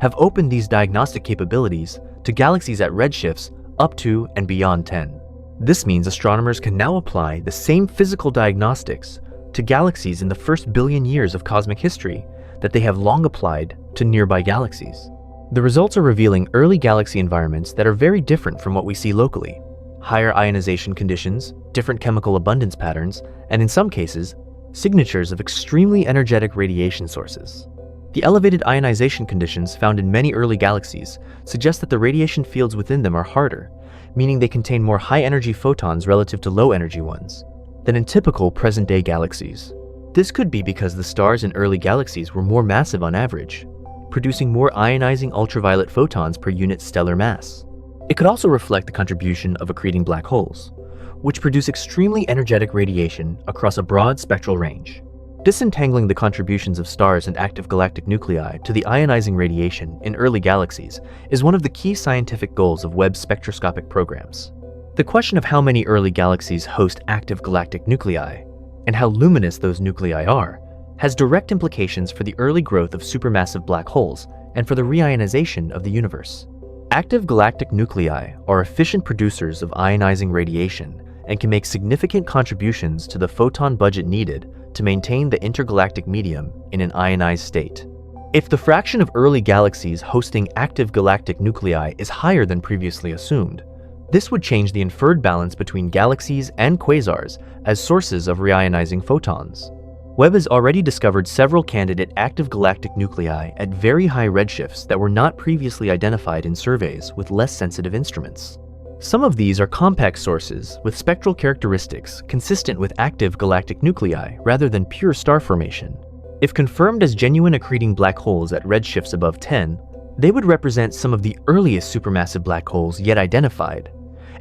have opened these diagnostic capabilities to galaxies at redshifts up to and beyond 10. This means astronomers can now apply the same physical diagnostics to galaxies in the first billion years of cosmic history that they have long applied to nearby galaxies. The results are revealing early galaxy environments that are very different from what we see locally. Higher ionization conditions, different chemical abundance patterns, and in some cases, signatures of extremely energetic radiation sources. The elevated ionization conditions found in many early galaxies suggest that the radiation fields within them are harder, meaning they contain more high-energy photons relative to low-energy ones than in typical present-day galaxies. This could be because the stars in early galaxies were more massive on average, producing more ionizing ultraviolet photons per unit stellar mass. It could also reflect the contribution of accreting black holes, which produce extremely energetic radiation across a broad spectral range. Disentangling the contributions of stars and active galactic nuclei to the ionizing radiation in early galaxies is one of the key scientific goals of Webb's spectroscopic programs. The question of how many early galaxies host active galactic nuclei, and how luminous those nuclei are, has direct implications for the early growth of supermassive black holes and for the reionization of the universe. Active galactic nuclei are efficient producers of ionizing radiation and can make significant contributions to the photon budget needed to maintain the intergalactic medium in an ionized state. If the fraction of early galaxies hosting active galactic nuclei is higher than previously assumed, this would change the inferred balance between galaxies and quasars as sources of reionizing photons. Webb has already discovered several candidate active galactic nuclei at very high redshifts that were not previously identified in surveys with less sensitive instruments. Some of these are compact sources with spectral characteristics consistent with active galactic nuclei rather than pure star formation. If confirmed as genuine accreting black holes at redshifts above 10, they would represent some of the earliest supermassive black holes yet identified,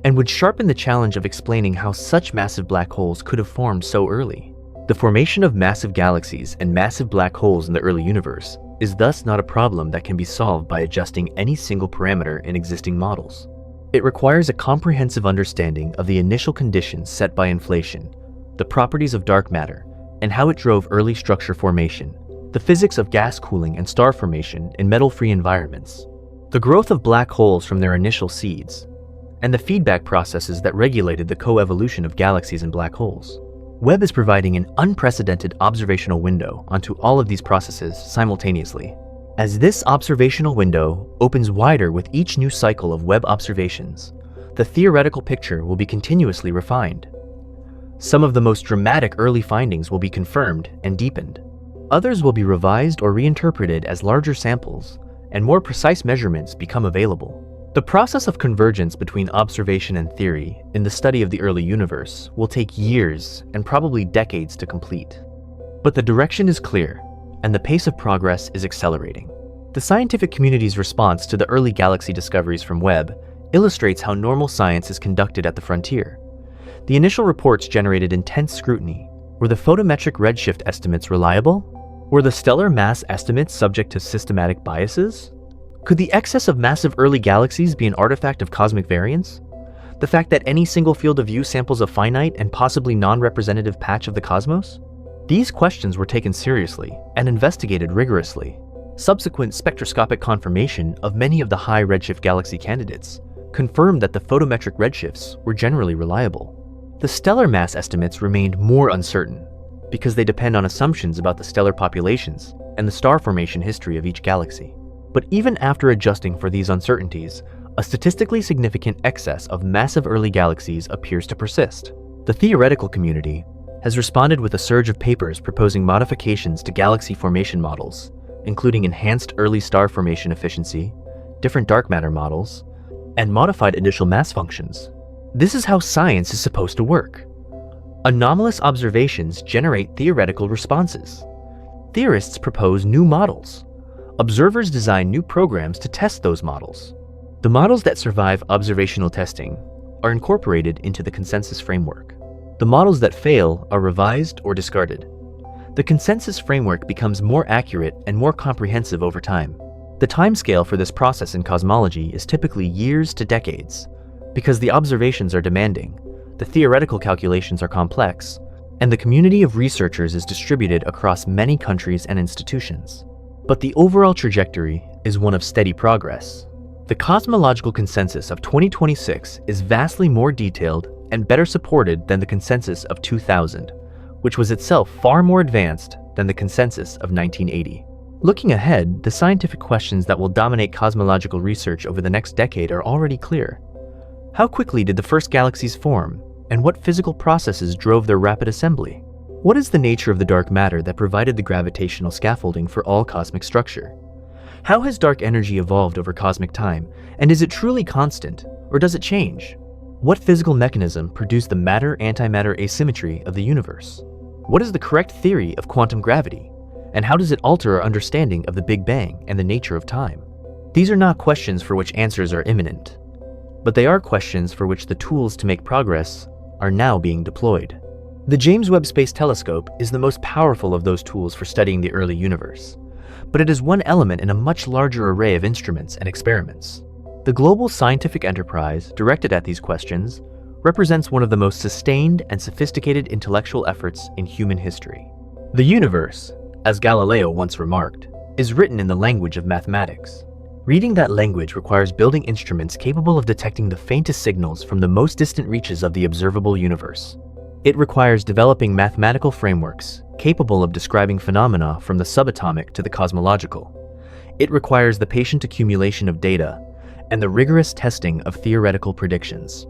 and would sharpen the challenge of explaining how such massive black holes could have formed so early. The formation of massive galaxies and massive black holes in the early universe is thus not a problem that can be solved by adjusting any single parameter in existing models. It requires a comprehensive understanding of the initial conditions set by inflation, the properties of dark matter, and how it drove early structure formation, the physics of gas cooling and star formation in metal-free environments, the growth of black holes from their initial seeds, and the feedback processes that regulated the coevolution of galaxies and black holes. Webb is providing an unprecedented observational window onto all of these processes simultaneously. As this observational window opens wider with each new cycle of Webb observations, the theoretical picture will be continuously refined. Some of the most dramatic early findings will be confirmed and deepened. Others will be revised or reinterpreted as larger samples and more precise measurements become available. The process of convergence between observation and theory in the study of the early universe will take years and probably decades to complete. But the direction is clear, and the pace of progress is accelerating. The scientific community's response to the early galaxy discoveries from Webb illustrates how normal science is conducted at the frontier. The initial reports generated intense scrutiny. Were the photometric redshift estimates reliable? Were the stellar mass estimates subject to systematic biases? Could the excess of massive early galaxies be an artifact of cosmic variance? The fact that any single field of view samples a finite and possibly non-representative patch of the cosmos? These questions were taken seriously and investigated rigorously. Subsequent spectroscopic confirmation of many of the high redshift galaxy candidates confirmed that the photometric redshifts were generally reliable. The stellar mass estimates remained more uncertain because they depend on assumptions about the stellar populations and the star formation history of each galaxy. But even after adjusting for these uncertainties, a statistically significant excess of massive early galaxies appears to persist. The theoretical community has responded with a surge of papers proposing modifications to galaxy formation models, including enhanced early star formation efficiency, different dark matter models, and modified initial mass functions. This is how science is supposed to work. Anomalous observations generate theoretical responses. Theorists propose new models. Observers design new programs to test those models. The models that survive observational testing are incorporated into the consensus framework. The models that fail are revised or discarded. The consensus framework becomes more accurate and more comprehensive over time. The timescale for this process in cosmology is typically years to decades, because the observations are demanding, the theoretical calculations are complex, and the community of researchers is distributed across many countries and institutions. But the overall trajectory is one of steady progress. The cosmological consensus of 2026 is vastly more detailed and better supported than the consensus of 2000, which was itself far more advanced than the consensus of 1980. Looking ahead, the scientific questions that will dominate cosmological research over the next decade are already clear. How quickly did the first galaxies form, and what physical processes drove their rapid assembly? What is the nature of the dark matter that provided the gravitational scaffolding for all cosmic structure? How has dark energy evolved over cosmic time, and is it truly constant, or does it change? What physical mechanism produced the matter-antimatter asymmetry of the universe? What is the correct theory of quantum gravity, and how does it alter our understanding of the Big Bang and the nature of time? These are not questions for which answers are imminent, but they are questions for which the tools to make progress are now being deployed. The James Webb Space Telescope is the most powerful of those tools for studying the early universe, but it is one element in a much larger array of instruments and experiments. The global scientific enterprise directed at these questions represents one of the most sustained and sophisticated intellectual efforts in human history. The universe, as Galileo once remarked, is written in the language of mathematics. Reading that language requires building instruments capable of detecting the faintest signals from the most distant reaches of the observable universe. It requires developing mathematical frameworks capable of describing phenomena from the subatomic to the cosmological. It requires the patient accumulation of data and the rigorous testing of theoretical predictions.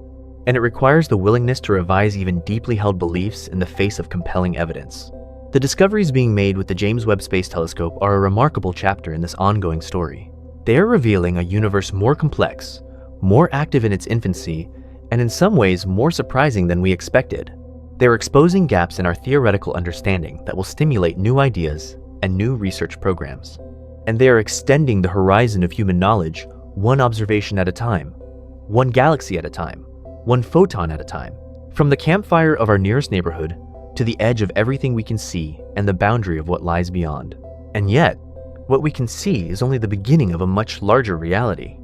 And it requires the willingness to revise even deeply held beliefs in the face of compelling evidence. The discoveries being made with the James Webb Space Telescope are a remarkable chapter in this ongoing story. They are revealing a universe more complex, more active in its infancy, and in some ways more surprising than we expected. They are exposing gaps in our theoretical understanding that will stimulate new ideas and new research programs. And they are extending the horizon of human knowledge one observation at a time, one galaxy at a time, one photon at a time, from the campfire of our nearest neighborhood to the edge of everything we can see and the boundary of what lies beyond. And yet, what we can see is only the beginning of a much larger reality.